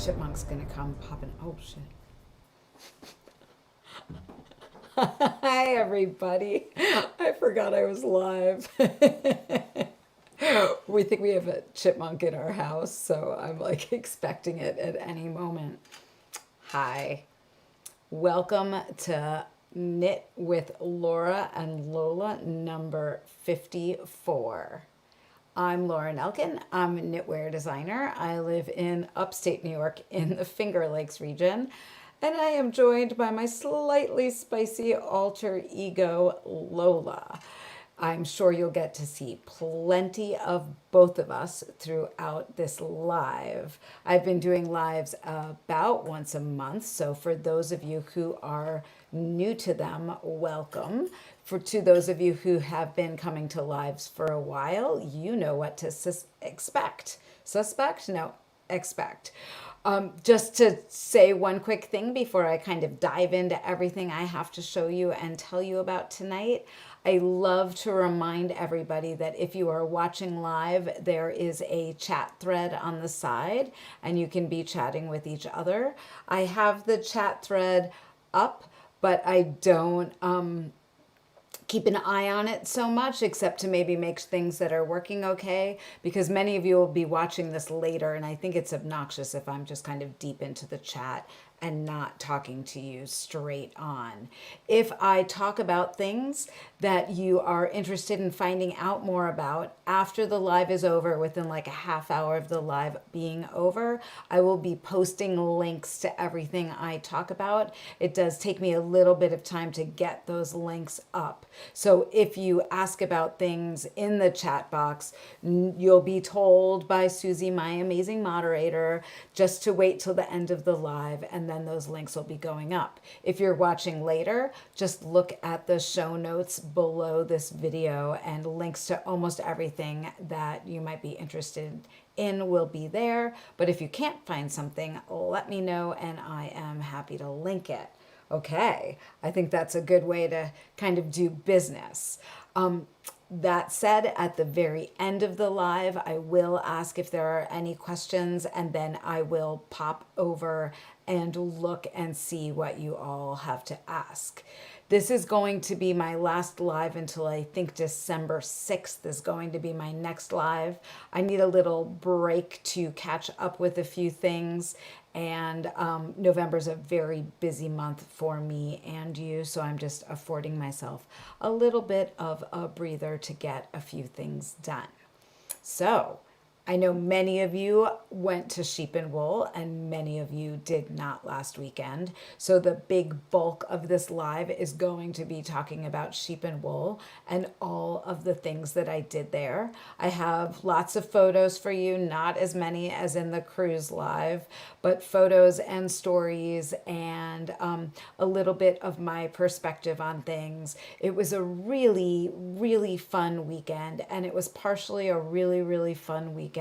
chipmunk's gonna come popping. Oh shit. Hi everybody. I forgot I was live. We think we have a chipmunk in our house, so I'm like expecting it at any moment. Hi. Welcome to Knit with Laura and Lola number 54. I'm Laura Nelkin. I'm a knitwear designer. I live in upstate New York in the Finger Lakes region, and I am joined by my slightly spicy alter ego, Lola. I'm sure you'll get to see plenty of both of us throughout this live. I've been doing lives about once a month, so for those of you who are new to them, welcome. To those of you who have been coming to lives for a while, you know what to expect. Suspect? No, expect. Just to say one quick thing before I kind of dive into everything I have to show you and tell you about tonight. I love to remind everybody that if you are watching live, there is a chat thread on the side and you can be chatting with each other. I have the chat thread up, but I don't keep an eye on it so much, except to maybe make things that are working okay, because many of you will be watching this later, and I think it's obnoxious if I'm just kind of deep into the chat and not talking to you straight on. If I talk about things that you are interested in finding out more about after the live is over, within like a half hour of the live being over, I will be posting links to everything I talk about. It does take me a little bit of time to get those links up. So if you ask about things in the chat box, you'll be told by Susie, my amazing moderator, just to wait till the end of the live, and then those links will be going up. If you're watching later, just look at the show notes below this video, and links to almost everything that you might be interested in will be there. But if you can't find something, let me know and I am happy to link it. Okay, I think that's a good way to kind of do business. That said, at the very end of the live, I will ask if there are any questions, and then I will pop over and look and see what you all have to ask. This is going to be my last live until I think December 6th is going to be my next live. I need a little break to catch up with a few things, and November's a very busy month for me and you, so I'm just affording myself a little bit of a breather to get a few things done. So I know many of you went to Sheep and Wool and many of you did not last weekend. So the big bulk of this live is going to be talking about Sheep and Wool and all of the things that I did there. I have lots of photos for you, not as many as in the cruise live, but photos and stories and a little bit of my perspective on things. It was a really, really fun weekend, and it was partially a really, really fun weekend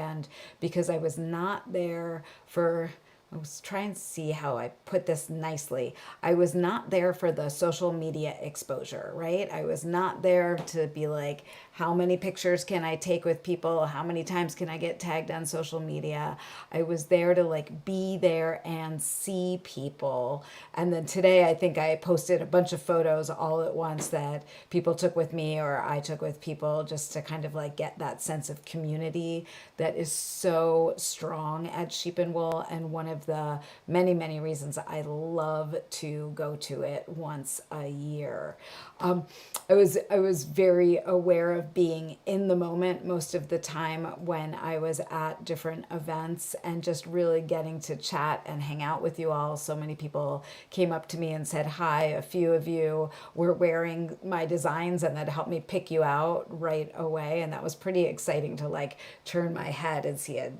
because I was not there for, I was trying to see how I put this nicely. I was not there for the social media exposure, right? I was not there to be like, how many pictures can I take with people? How many times can I get tagged on social media? I was there to like be there and see people. And then today I think I posted a bunch of photos all at once that people took with me or I took with people, just to kind of like get that sense of community that is so strong at Sheep and Wool, and one of the many, many reasons I love to go to it once a year. I was very aware of being in the moment most of the time when I was at different events, and just really getting to chat and hang out with you all. So many people came up to me and said hi. A few of you were wearing my designs, and that helped me pick you out right away. And that was pretty exciting to like turn my head and see a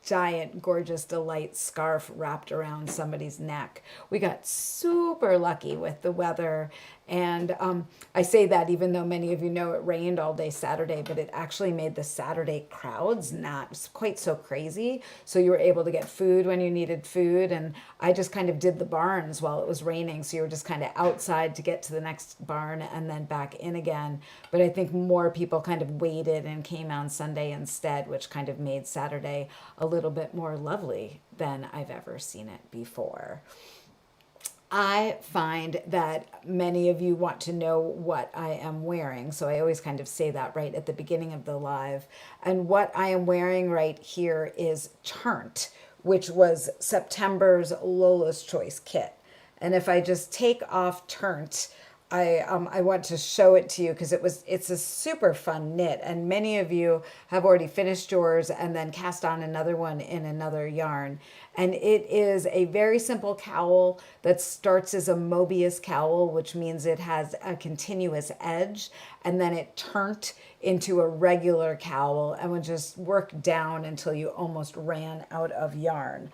giant, gorgeous delight scarf wrapped around somebody's neck. We got super lucky with the weather And I say that even though many of you know it rained all day Saturday, but it actually made the Saturday crowds not quite so crazy. So you were able to get food when you needed food. And I just kind of did the barns while it was raining. So you were just kind of outside to get to the next barn and then back in again. But I think more people kind of waited and came on Sunday instead, which kind of made Saturday a little bit more lovely than I've ever seen it before. I find that many of you want to know what I am wearing. So I always kind of say that right at the beginning of the live. And what I am wearing right here is Turnt, which was September's Lola's Choice kit. And if I just take off Turnt, I want to show it to you because it's a super fun knit, and many of you have already finished yours and then cast on another one in another yarn. And it is a very simple cowl that starts as a Mobius cowl, which means it has a continuous edge, and then it turned into a regular cowl and would just work down until you almost ran out of yarn.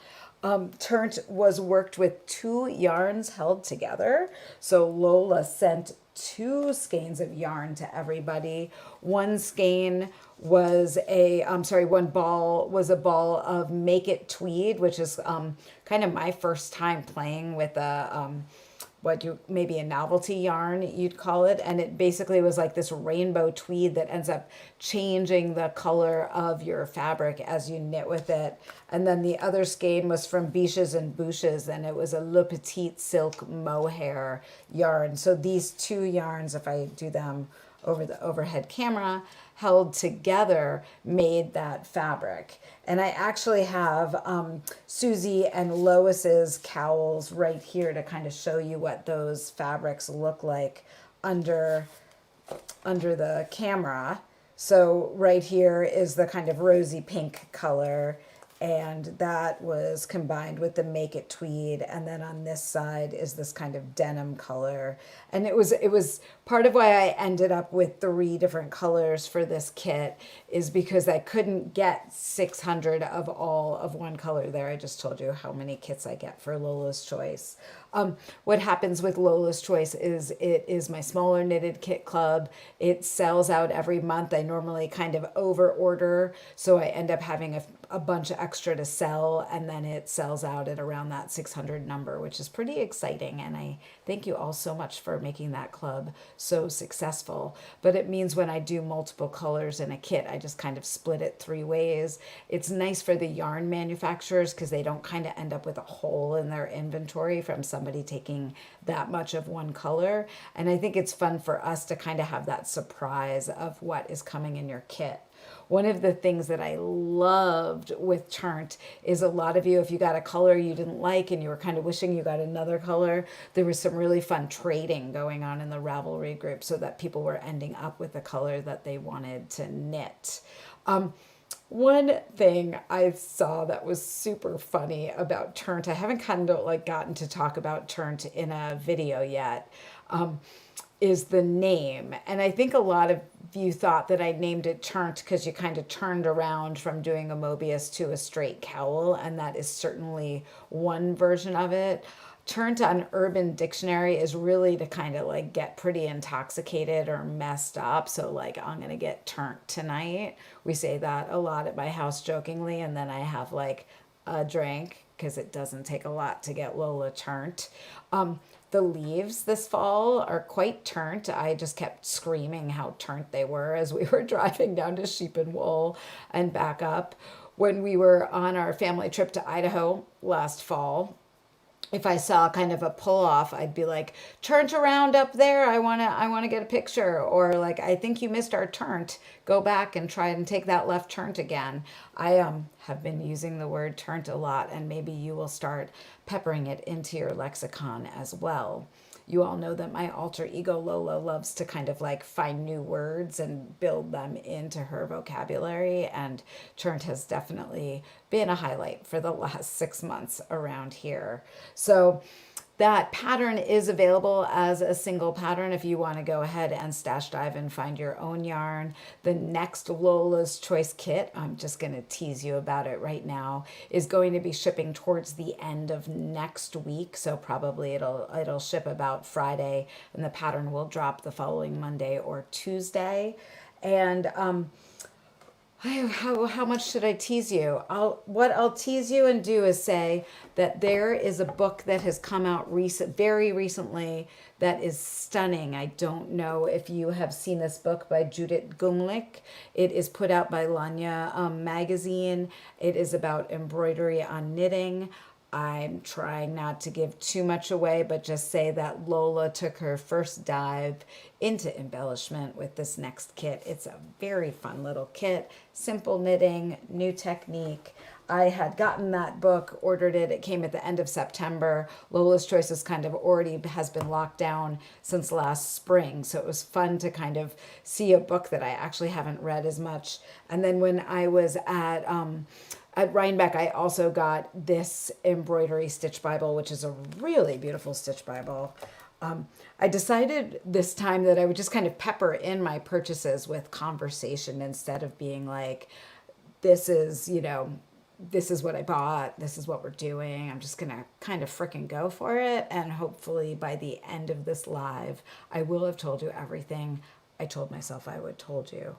Turnt was worked with 2 yarns held together. So Lola sent 2 skeins of yarn to everybody. One skein was one ball was a ball of Make It Tweed, which is kind of my first time playing with a maybe a novelty yarn, you'd call it. And it basically was like this rainbow tweed that ends up changing the color of your fabric as you knit with it. And then the other skein was from Biches and Bouches, and it was a Le Petit Silk Mohair yarn. So these 2 yarns, if I do them over the overhead camera, held together made that fabric. And I actually have Susie and Lois's cowls right here to kind of show you what those fabrics look like under the camera. So right here is the kind of rosy pink color, and that was combined with the Make It Tweed, and then on this side is this kind of denim color. And it was part of why I ended up with 3 different colors for this kit, is because I couldn't get 600 of all of one color there. I just told you how many kits I get for Lola's Choice. What happens with Lola's Choice is it is my smaller knitted kit club. It sells out every month. I normally kind of over order, so I end up having a bunch of extra to sell, and then it sells out at around that 600 number, which is pretty exciting. And I thank you all so much for making that club so successful. But it means when I do multiple colors in a kit, I just kind of split it 3 ways. It's nice for the yarn manufacturers because they don't kind of end up with a hole in their inventory from somebody taking that much of one color. And I think it's fun for us to kind of have that surprise of what is coming in your kit. One of the things that I loved with Turnt is a lot of you, if you got a color you didn't like and you were kind of wishing you got another color, there was some really fun trading going on in the Ravelry group so that people were ending up with the color that they wanted to knit. One thing I saw that was super funny about Turnt, I haven't kind of gotten to talk about Turnt in a video yet, is the name. And I think a lot of you thought that I named it Turnt because you kind of turned around from doing a Mobius to a straight cowl, and that is certainly one version of it. Turnt on Urban Dictionary is really to kind of get pretty intoxicated or messed up. So I'm going to get turnt tonight. We say that a lot at my house jokingly. And then I have a drink because it doesn't take a lot to get Lola turnt. The leaves this fall are quite turnt. I just kept screaming how turnt they were as we were driving down to Sheep and Wool and back up. When we were on our family trip to Idaho last fall, if I saw kind of a pull off, I'd be like, turnt around up there. I want to get a picture. Or I think you missed our turnt. Go back and try and take that left turnt again. I have been using the word turnt a lot, and maybe you will start peppering it into your lexicon as well. You all know that my alter ego Lola loves to kind of find new words and build them into her vocabulary, and turnt has definitely been a highlight for the last 6 months around here. So that pattern is available as a single pattern if you want to go ahead and stash dive and find your own yarn. The next Lola's Choice kit, I'm just going to tease you about it right now, is going to be shipping towards the end of next week. So probably it'll ship about Friday, and the pattern will drop the following Monday or Tuesday. And how much should I tease you? What I'll tease you and do is say that there is a book that has come out very recently that is stunning. I don't know if you have seen this book by Judith Gumlich. It is put out by Lanya magazine. It is about embroidery on knitting. I'm trying not to give too much away, but just say that Lola took her first dive into embellishment with this next kit. It's a very fun little kit, simple knitting, new technique. I had gotten that book, ordered it. It came at the end of September. Lola's Choices kind of already has been locked down since last spring. So it was fun to kind of see a book that I actually haven't read as much. And then when I was at Rhinebeck, I also got this embroidery stitch Bible, which is a really beautiful stitch Bible. I decided this time that I would just kind of pepper in my purchases with conversation instead of being like, this is what I bought. This is what we're doing. I'm just going to kind of frickin' go for it. And hopefully by the end of this live, I will have told you everything I told myself I would told you.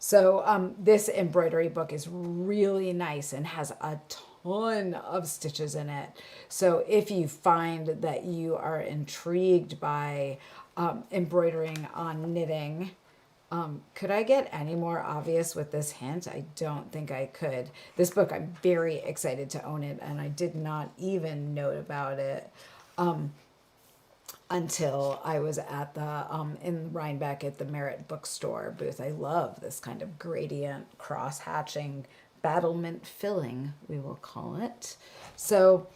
So this embroidery book is really nice and has a ton of stitches in it. So if you find that you are intrigued by embroidering on knitting, could I get any more obvious with this hint? I don't think I could. This book, I'm very excited to own it, and I did not even note about it until I was at the in Rhinebeck at the Merritt bookstore booth. I love this kind of gradient cross hatching battlement filling, we will call it. So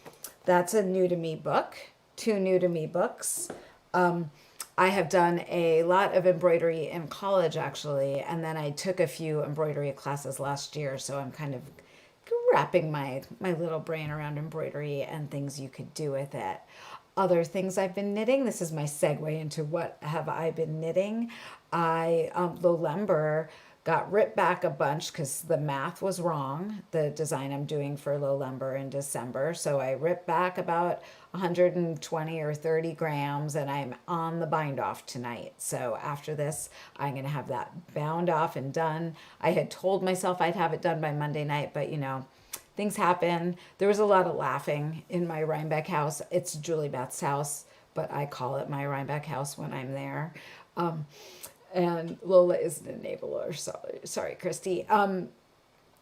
that's a new to me book, 2 new to me books. I have done a lot of embroidery in college actually, and then I took a few embroidery classes last year, so I'm kind of wrapping my little brain around embroidery and things you could do with it. Other things I've been knitting. This is my segue into what have I been knitting. Lowlember got ripped back a bunch because the math was wrong, the design I'm doing for Lowlember in December. So I ripped back about 120 or 30 grams and I'm on the bind off tonight. So after this, I'm going to have that bound off and done. I had told myself I'd have it done by Monday night, but things happen. There was a lot of laughing in my Rhinebeck house. It's Julie Beth's house, but I call it my Rhinebeck house when I'm there. And Lola is an enabler. Sorry, Christy.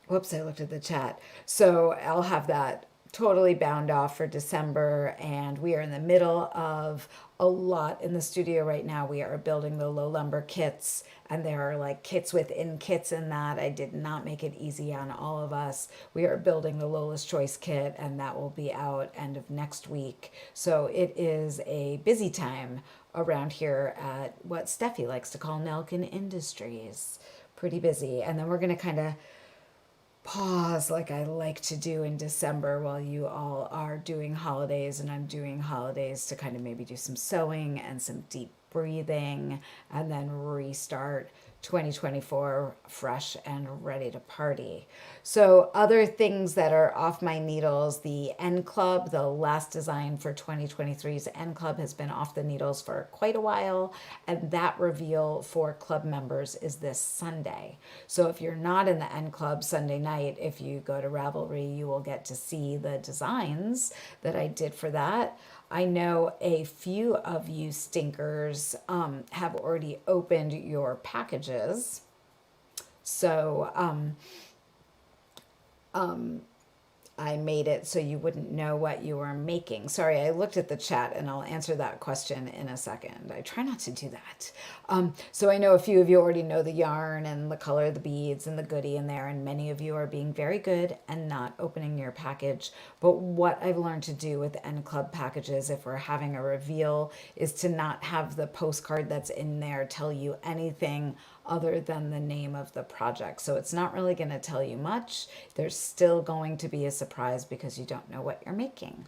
Whoops, I looked at the chat. So I'll have that totally bound off for December, and we are in the middle of a lot in the studio right now. We are building the Lowlember kits, and there are like kits within kits in that. I did not make it easy on all of us. We are building the Lola's Choice kit, and that will be out end of next week. So it is a busy time around here at what Steffi likes to call Nelkin Industries. Pretty busy. And then we're going to kind of pause like I like to do in December while you all are doing holidays and I'm doing holidays to kind of maybe do some sewing and some deep breathing and then restart 2024 fresh and ready to party. So other things that are off my needles, the N Club, the last design for 2023's N Club has been off the needles for quite a while, and that reveal for club members is this Sunday. So if you're not in the N Club Sunday night, if you go to Ravelry, you will get to see the designs that I did for that. I know a few of you stinkers have already opened your packages. So I made it so you wouldn't know what you were making. Sorry, I looked at the chat and I'll answer that question in a second. I try not to do that. So I know a few of you already know the yarn and the color of the beads and the goodie in there, and many of you are being very good and not opening your package. But what I've learned to do with N Club packages, if we're having a reveal, is to not have the postcard that's in there tell you anything other than the name of the project. So it's not really going to tell you much. There's still going to be a surprise because you don't know what you're making.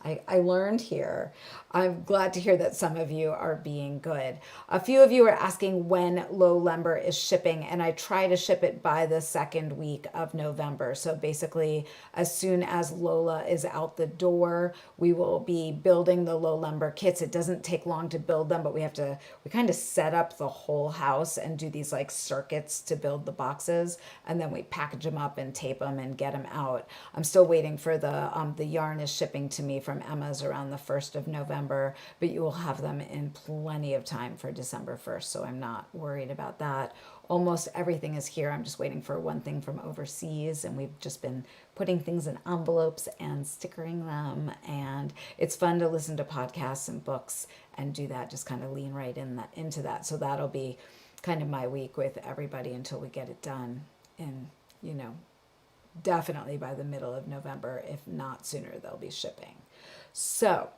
I learned here. I'm glad to hear that some of you are being good. A few of you are asking when Low Lumber is shipping, and I try to ship it by the second week of November. So basically, as soon as Lola is out the door, we will be building the Low Lumber kits. It doesn't take long to build them, but we kind of set up the whole house and do these like circuits to build the boxes, and then we package them up and tape them and get them out. I'm still waiting for the yarn is shipping to me from Emma's around the 1st of November, but you will have them in plenty of time for December 1st, so I'm not worried about that. Almost everything is here. I'm just waiting for one thing from overseas, and we've just been putting things in envelopes and stickering them, and it's fun to listen to podcasts and books and do that, just kind of lean right into that. So that'll be kind of my week with everybody until we get it done, and definitely by the middle of November, if not sooner, they'll be shipping. So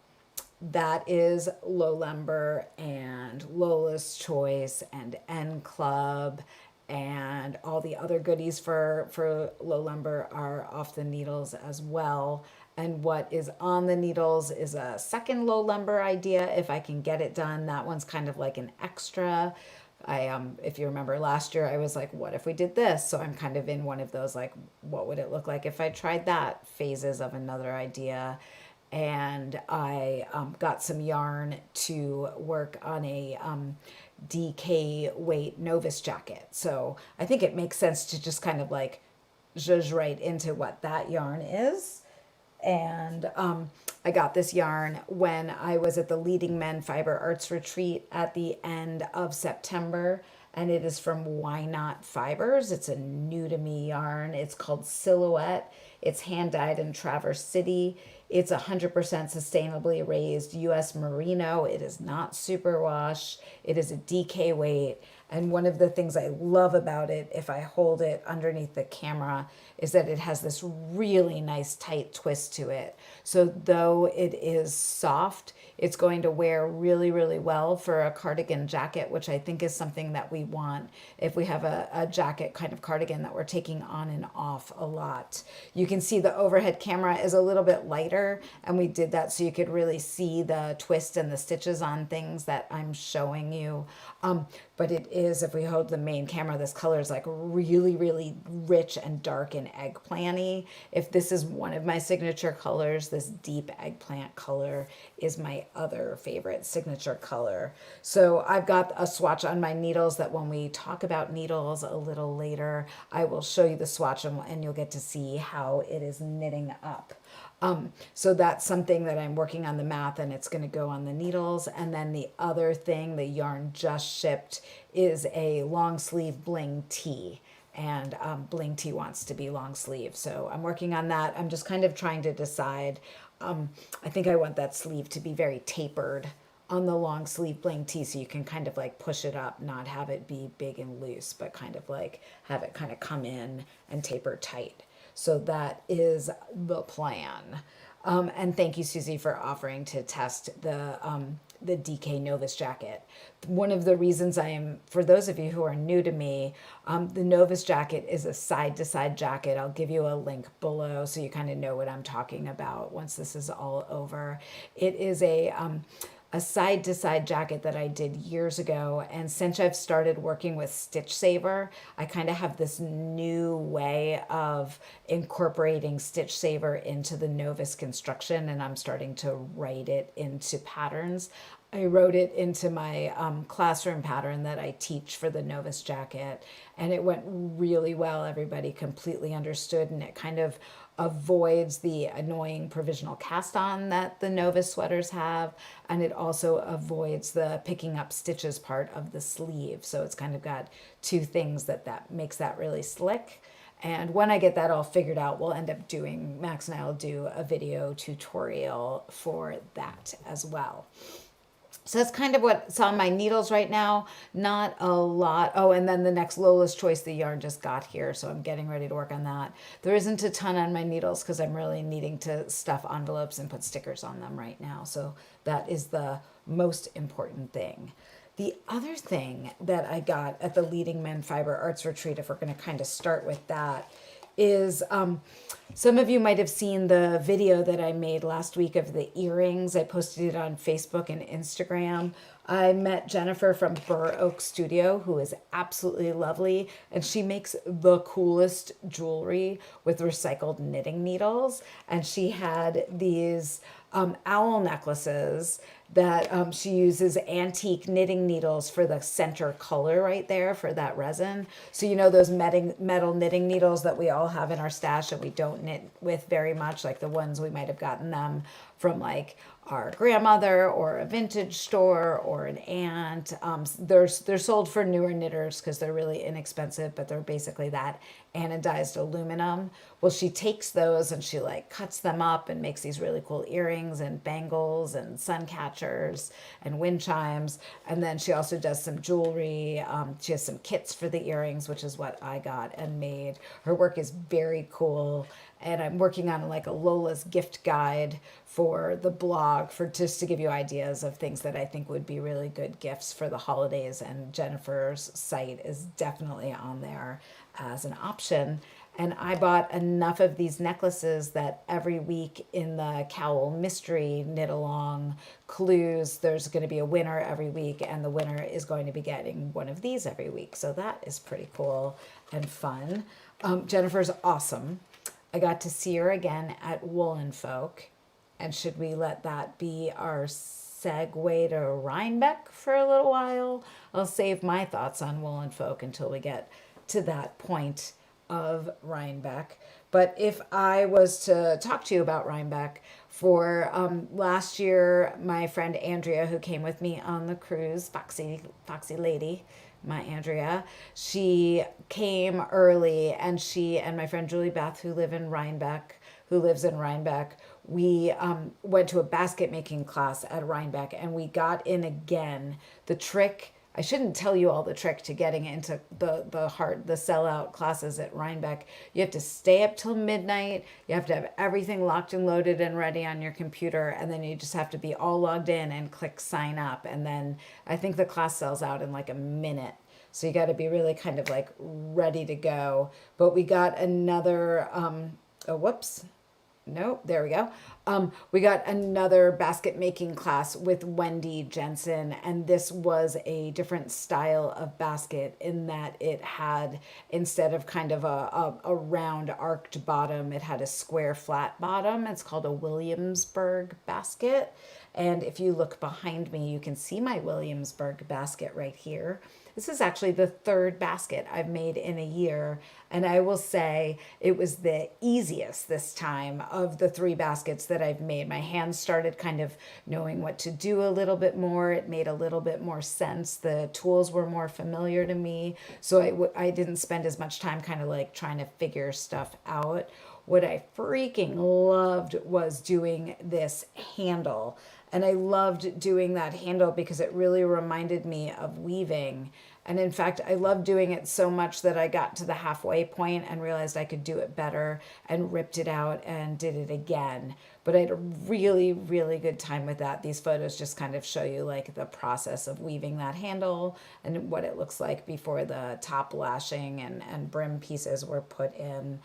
that is Low Lumber and Lola's Choice and N Club, and all the other goodies for Low Lumber are off the needles as well. And what is on the needles is a second Low Lumber idea if I can get it done. That one's kind of like an extra. If you remember last year, I was like, what if we did this? So I'm kind of in one of those, like, what would it look like if I tried that phases of another idea. And I got some yarn to work on a DK weight novice jacket. So I think it makes sense to just kind of like zhuzh right into what that yarn is. And I got this yarn when I was at the Leading Men Fiber Arts Retreat at the end of September, and it is from Why Not Fibers. It's a new to me yarn. It's called Silhouette. It's hand dyed in Traverse City. It's 100% sustainably raised U.S. merino. It is not superwash. It is a DK weight. And one of the things I love about it, if I hold it underneath the camera, is that it has this really nice tight twist to it. So though it is soft, it's going to wear really, really well for a cardigan jacket, which I think is something that we want if we have a jacket kind of cardigan that we're taking on and off a lot. You can see the overhead camera is a little bit lighter, and we did that so you could really see the twist and the stitches on things that I'm showing you. But it is, if we hold the main camera, this color is like really, really rich and dark and eggplanty. If this is one of my signature colors, this deep eggplant color is my other favorite signature color. So I've got a swatch on my needles that when we talk about needles a little later, I will show you the swatch and you'll get to see how it is knitting up. So that's something that I'm working on the math, and it's going to go on the needles. And then the other thing, the yarn just shipped, is a long sleeve bling tee. And bling tee wants to be long sleeve. So I'm working on that. I'm just kind of trying to decide. I think I want that sleeve to be very tapered on the long sleeve bling tee, so you can kind of like push it up, not have it be big and loose, but kind of like have it kind of come in and taper tight. So that is the plan. And thank you, Susie, for offering to test the DK Novus jacket. One of the reasons for those of you who are new to me, the Novus jacket is a side-to-side jacket. I'll give you a link below so you kind of know what I'm talking about once this is all over. It is a side-to-side jacket that I did years ago, and since I've started working with Stitch Saver, I kind of have this new way of incorporating Stitch Saver into the Novus construction, and I'm starting to write it into patterns. I wrote it into my classroom pattern that I teach for the Novus jacket, and it went really well. Everybody completely understood, and it kind of avoids the annoying provisional cast on that the Novus sweaters have, and it also avoids the picking up stitches part of the sleeve. So it's kind of got two things that makes that really slick. And when I get that all figured out, we'll end up doing, Max and I will do a video tutorial for that as well. So that's kind of what's on my needles right now. Not a lot. Oh, and then the next Lola's Choice, the yarn just got here, so I'm getting ready to work on that. There isn't a ton on my needles because I'm really needing to stuff envelopes and put stickers on them right now. So that is the most important thing. The other thing that I got at the Leading Men Fiber Arts Retreat, if we're going to kind of start with that, is some of you might have seen the video that I made last week of the earrings. I posted it on Facebook and Instagram. I met Jennifer from Burr Oak Studio, who is absolutely lovely, and she makes the coolest jewelry with recycled knitting needles. And she had these owl necklaces that she uses antique knitting needles for the center color right there for that resin. So you know those metal knitting needles that we all have in our stash that we don't knit with very much, like the ones we might have gotten them from like our grandmother or a vintage store or an aunt. They're sold for newer knitters because they're really inexpensive, but they're basically that anodized aluminum. Well, she takes those and she like cuts them up and makes these really cool earrings and bangles and sun catchers and wind chimes. And then she also does some jewelry. She has some kits for the earrings, which is what I got and made. Her work is very cool. And I'm working on like a Lola's gift guide for the blog for just to give you ideas of things that I think would be really good gifts for the holidays. And Jennifer's site is definitely on there as an option. And I bought enough of these necklaces that every week in the cOWL mystery knit along clues, there's going to be a winner every week, and the winner is going to be getting one of these every week. So that is pretty cool and fun. Jennifer's awesome. I got to see her again at Woolen Folk. And should we let that be our segue to Rhinebeck for a little while? I'll save my thoughts on Woolen Folk until we get to that point of Rhinebeck. But if I was to talk to you about Rhinebeck, for last year, my friend Andrea, who came with me on the cruise, Foxy Lady, my Andrea, she came early, and she and my friend Julie Beth, who lives in Rhinebeck, we went to a basket making class at Rhinebeck, and we got in again. The trick, I shouldn't tell you all the trick to getting into the sellout classes at Rhinebeck. You have to stay up till midnight. You have to have everything locked and loaded and ready on your computer. And then you just have to be all logged in and click sign up. And then I think the class sells out in like a minute. So you got to be really kind of like ready to go. But we got another, there we go. We got another basket making class with Wendy Jensen, and this was a different style of basket in that it had, instead of kind of a round arched bottom, it had a square flat bottom. It's called a Williamsburg basket. And if you look behind me, you can see my Williamsburg basket right here. This is actually the third basket I've made in a year. And I will say it was the easiest this time of the 3 baskets that I've made. My hands started kind of knowing what to do a little bit more. It made a little bit more sense. The tools were more familiar to me. So I didn't spend as much time kind of like trying to figure stuff out. What I freaking loved was doing this handle. And I loved doing that handle because it really reminded me of weaving. And in fact, I loved doing it so much that I got to the halfway point and realized I could do it better and ripped it out and did it again. But I had a really, really good time with that. These photos just kind of show you like the process of weaving that handle and what it looks like before the top lashing and brim pieces were put in.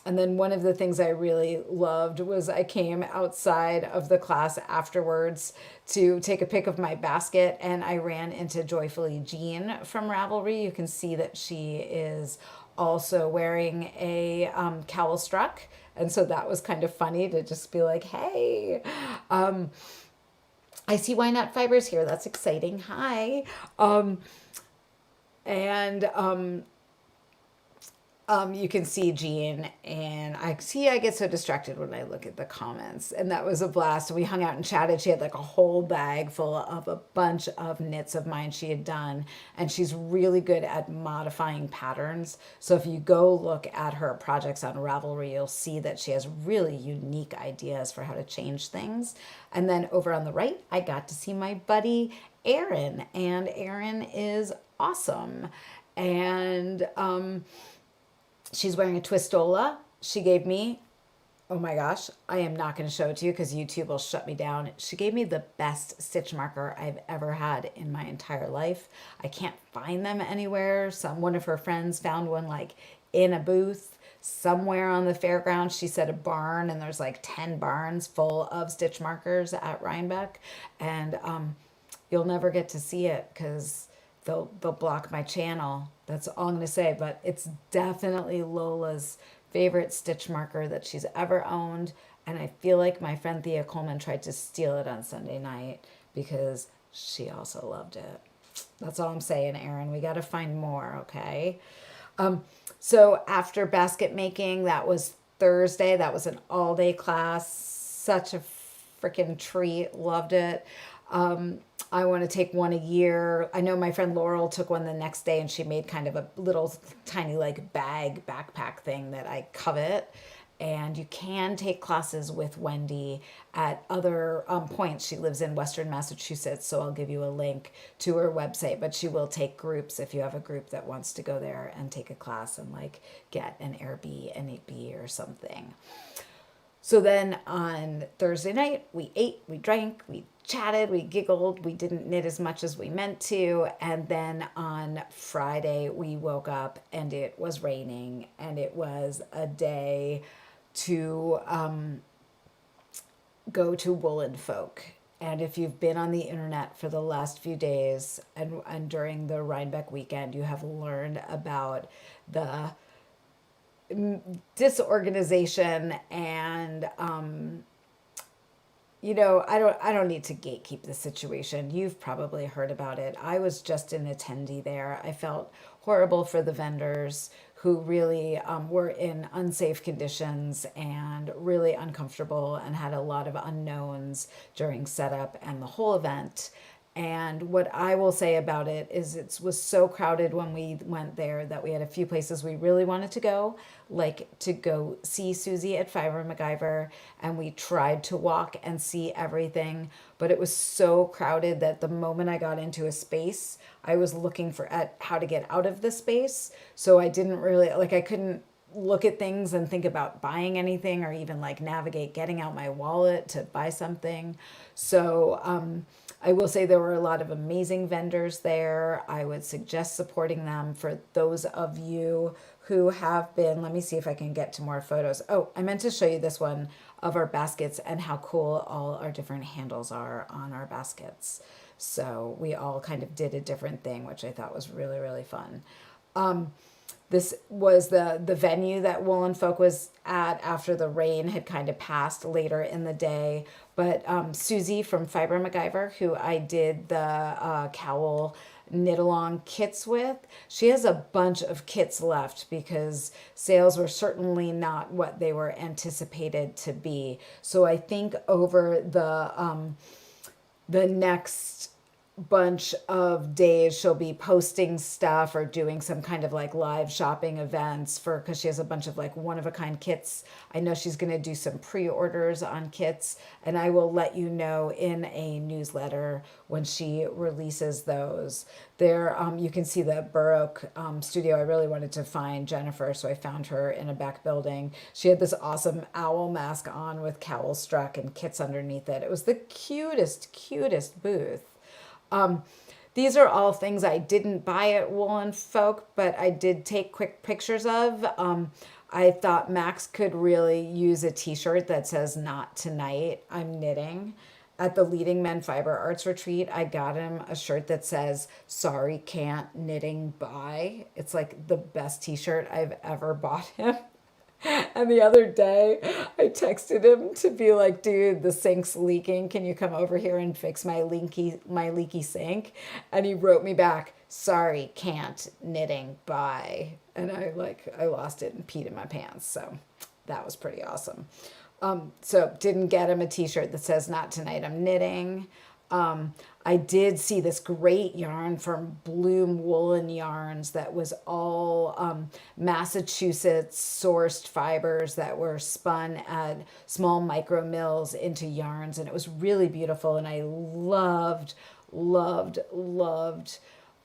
And then one of the things I really loved was I came outside of the class afterwards to take a pic of my basket, and I ran into Joyfully Jean from Ravelry. You can see that she is also wearing a cOWL struck. And so that was kind of funny to just be like, hey, I see Why Not Fibers here. That's exciting. Hi. You can see Jean, and I get so distracted when I look at the comments, and that was a blast. We hung out and chatted. She had like a whole bag full of a bunch of knits of mine she had done, and she's really good at modifying patterns. So if you go look at her projects on Ravelry, you'll see that she has really unique ideas for how to change things. And then over on the right, I got to see my buddy Erin, and Erin is awesome. And she's wearing a twistola she gave me. Oh my gosh, I am not going to show it to you because YouTube will shut me down. She gave me the best stitch marker I've ever had in my entire life. I can't find them anywhere. One of her friends found one like in a booth. somewhere on the fairgrounds. She said a barn, and there's like 10 barns full of stitch markers at Rhinebeck. And you'll never get to see it because they'll block my channel. That's all I'm going to say. But it's definitely Lola's favorite stitch marker that she's ever owned. And I feel like my friend Thea Coleman tried to steal it on Sunday night because she also loved it. That's all I'm saying, Erin. We got to find more, okay? So after basket making, that was Thursday. That was an all-day class. Such a freaking treat. Loved it. I want to take one a year. I know my friend Laurel took one the next day, and she made kind of a little tiny like backpack thing that I covet. And you can take classes with Wendy at other points. She lives in Western Massachusetts, so I'll give you a link to her website. But she will take groups if you have a group that wants to go there and take a class and like get an Airbnb or something. So then on Thursday night, we ate, we drank, we chatted, we giggled, we didn't knit as much as we meant to. And then on Friday, we woke up and it was raining, and it was a day to go to Woolen Folk. And if you've been on the internet for the last few days and during the Rhinebeck weekend, you have learned about the disorganization and I don't need to gatekeep the situation. You've probably heard about it. I was just an attendee there. I felt horrible for the vendors who really were in unsafe conditions and really uncomfortable and had a lot of unknowns during setup and the whole event. And what I will say about it is it was so crowded when we went there that we had a few places we really wanted to go, like to go see Susie at Fiber MacGyver, and we tried to walk and see everything, but it was so crowded that the moment I got into a space, I was looking at how to get out of the space. So I didn't really, I couldn't look at things and think about buying anything or even like navigate getting out my wallet to buy something. So I will say there were a lot of amazing vendors there. I would suggest supporting them for those of you who have been. Let me see if I can get to more photos. Oh, I meant to show you this one of our baskets and how cool all our different handles are on our baskets. So we all kind of did a different thing, which I thought was really, really fun. This was the venue that Woolen Folk was at after the rain had kind of passed later in the day. But Susie from Fiber MacGyver, who I did the cOWL knit along kits with, she has a bunch of kits left because sales were certainly not what they were anticipated to be. So I think over the next bunch of days she'll be posting stuff or doing some kind of like live shopping events because she has a bunch of like one-of-a-kind kits. I know she's going to do some pre-orders on kits, and I will let you know in a newsletter when she releases those. There you can see the Baroque studio. I really wanted to find Jennifer, so I found her in a back building. She had this awesome owl mask on with cowl struck and kits underneath it. It was the cutest booth. These are all things I didn't buy at Woolen Folk, but I did take quick pictures of. I thought Max could really use a t-shirt that says "Not Tonight, I'm Knitting." At the Leading Men Fiber Arts Retreat, I got him a shirt that says "Sorry, Can't Knitting Bye." It's like the best t-shirt I've ever bought him. And the other day, I texted him to be like, dude, the sink's leaking. Can you come over here and fix my leaky sink? And he wrote me back, sorry, can't, knitting, bye. And I lost it and peed in my pants. So that was pretty awesome. So didn't get him a t-shirt that says "Not Tonight, I'm Knitting." I did see this great yarn from Bloom Woolen Yarns that was all Massachusetts sourced fibers that were spun at small micro mills into yarns, and it was really beautiful, and I loved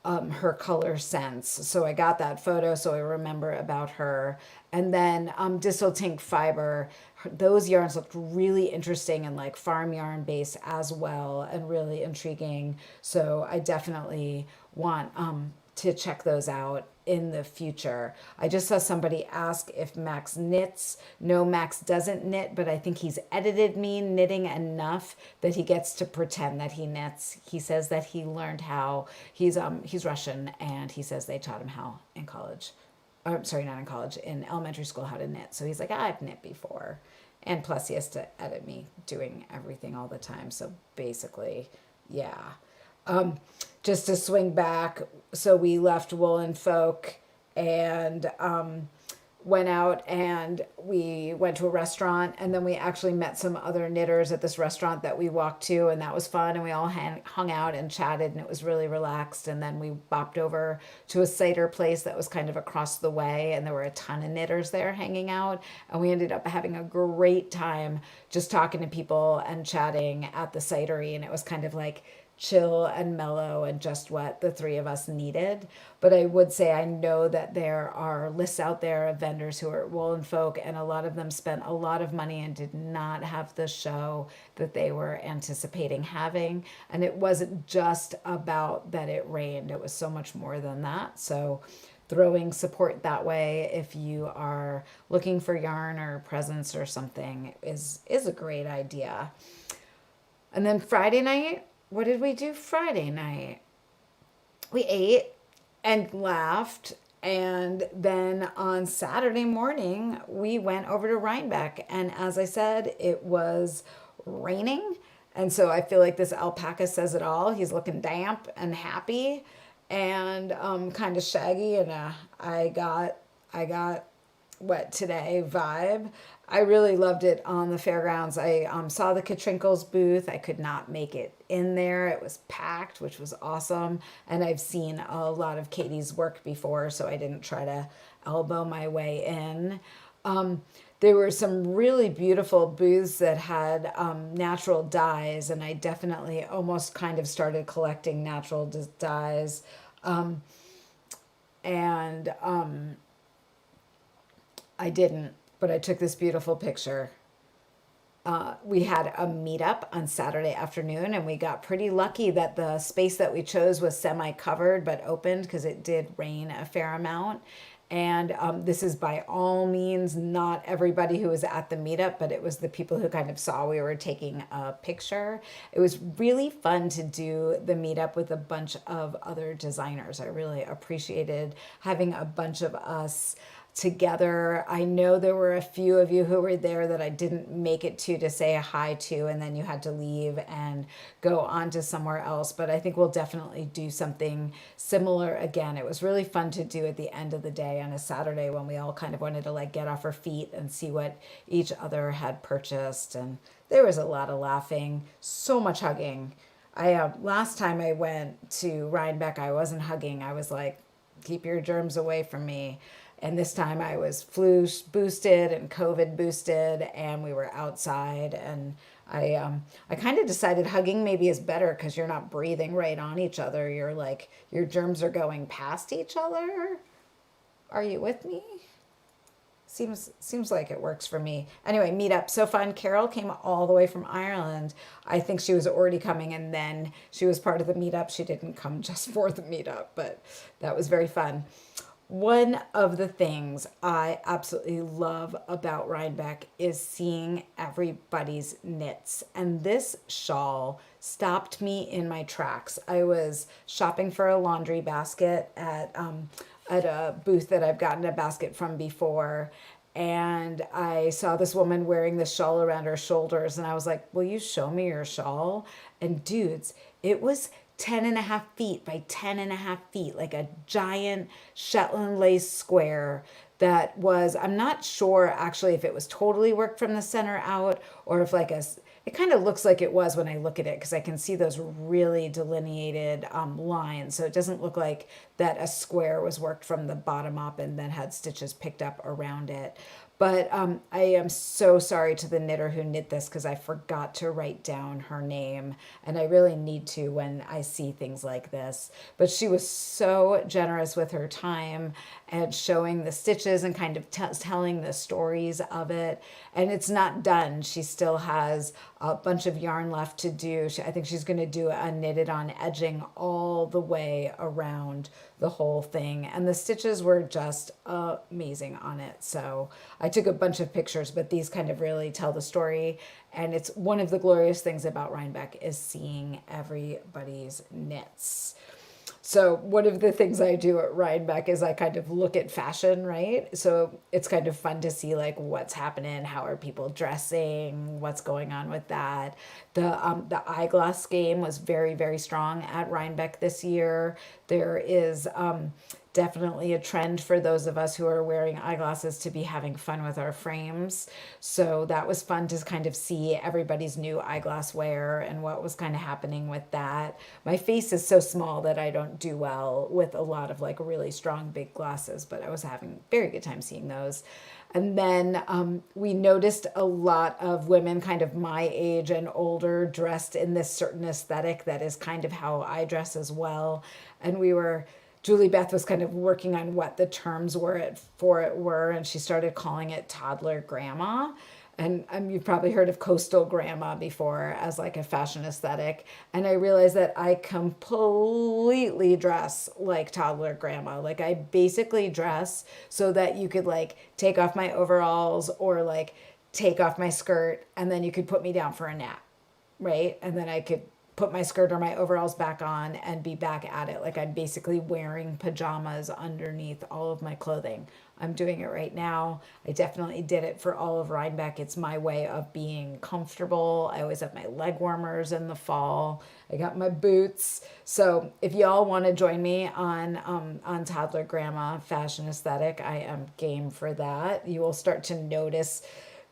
her color sense. So I got that photo so I remember about her. And then Disseltink Fiber, those yarns looked really interesting and like farm yarn base as well, and really intriguing. So I definitely want to check those out in the future. I just saw somebody ask if Max knits. No, Max doesn't knit, but I think he's edited me knitting enough that he gets to pretend that he knits. He says that he learned how. He's Russian, and he says they taught him how in college. Sorry, not in college, in elementary school, how to knit. So he's like, I've knit before. And plus he has to edit me doing everything all the time. So basically, yeah. Just to swing back, so we left Woolen Folk and went out and we went to a restaurant, and then we actually met some other knitters at this restaurant that we walked to, and that was fun, and we all hung out and chatted, and it was really relaxed. And then we bopped over to a cider place that was kind of across the way, and there were a ton of knitters there hanging out, and we ended up having a great time just talking to people and chatting at the cidery, and it was kind of like chill and mellow and just what the three of us needed. But I would say I know that there are lists out there of vendors who are Woolen Folk, and a lot of them spent a lot of money and did not have the show that they were anticipating having. And it wasn't just about that it rained, it was so much more than that. So throwing support that way, if you are looking for yarn or presents or something, is a great idea. And then Friday night, what did we do Friday night? We ate and laughed. And then on Saturday morning, we went over to Rhinebeck. And as I said, it was raining. And so I feel like this alpaca says it all. He's looking damp and happy and kind of shaggy. And I got wet today vibe. I really loved it on the fairgrounds. I saw the Katrinkles booth. I could not make it in there. It was packed, which was awesome. And I've seen a lot of Katie's work before, so I didn't try to elbow my way in. There were some really beautiful booths that had natural dyes, and I definitely almost kind of started collecting natural dyes. I didn't, but I took this beautiful picture. We had a meetup on Saturday afternoon, and we got pretty lucky that the space that we chose was semi-covered but opened because it did rain a fair amount. And this is by all means not everybody who was at the meetup, but it was the people who kind of saw we were taking a picture. It was really fun to do the meetup with a bunch of other designers. I really appreciated having a bunch of us together. I know there were a few of you who were there that I didn't make it to say hi to, and then you had to leave and go on to somewhere else. But I think we'll definitely do something similar again. It was really fun to do at the end of the day on a Saturday when we all kind of wanted to like get off our feet and see what each other had purchased. And there was a lot of laughing, so much hugging. Last time I went to Rhinebeck, I wasn't hugging. I was like, keep your germs away from me. And this time I was flu boosted and COVID boosted, and we were outside. And I kind of decided hugging maybe is better because you're not breathing right on each other. You're like, your germs are going past each other. Are you with me? Seems like it works for me. Anyway, meetup, so fun. Carol came all the way from Ireland. I think she was already coming, and then she was part of the meetup. She didn't come just for the meetup, but that was very fun. One of the things I absolutely love about Rhinebeck is seeing everybody's knits. And this shawl stopped me in my tracks. I was shopping for a laundry basket at a booth that I've gotten a basket from before. And I saw this woman wearing this shawl around her shoulders. And I was like, will you show me your shawl? And dudes, it was 10.5 feet by 10.5 feet, like a giant Shetland lace square that was, I'm not sure actually if it was totally worked from the center out or if like it kind of looks like it was when I look at it because I can see those really delineated lines. So it doesn't look like that a square was worked from the bottom up and then had stitches picked up around it. But I am so sorry to the knitter who knit this because I forgot to write down her name. And I really need to when I see things like this. But she was so generous with her time and showing the stitches and kind of telling the stories of it. And it's not done. She still has a bunch of yarn left to do. I think she's going to do a knitted on edging all the way around the whole thing. And the stitches were just amazing on it. So I took a bunch of pictures, but these kind of really tell the story. And it's one of the glorious things about Rhinebeck is seeing everybody's knits. So one of the things I do at Rhinebeck is I kind of look at fashion, right? So it's kind of fun to see like what's happening, how are people dressing, what's going on with that. The eyeglass game was very, very strong at Rhinebeck this year. There is definitely a trend for those of us who are wearing eyeglasses to be having fun with our frames. So that was fun to kind of see everybody's new eyeglass wear and what was kind of happening with that. My face is so small that I don't do well with a lot of like really strong big glasses, but I was having a very good time seeing those. And then we noticed a lot of women kind of my age and older dressed in this certain aesthetic that is kind of how I dress as well. And Julie Beth was kind of working on what the terms for it were, and she started calling it toddler grandma. And you've probably heard of coastal grandma before as like a fashion aesthetic. And I realized that I completely dress like toddler grandma. Like I basically dress so that you could like take off my overalls or like take off my skirt and then you could put me down for a nap, right? And then I could put my skirt or my overalls back on and be back at it. Like I'm basically wearing pajamas underneath all of my clothing. I'm doing it right now. I definitely did it for all of Rhinebeck. It's my way of being comfortable. I always have my leg warmers in the fall. I got my boots. So if y'all want to join me on Toddler Grandma Fashion Aesthetic, I am game for that. You will start to notice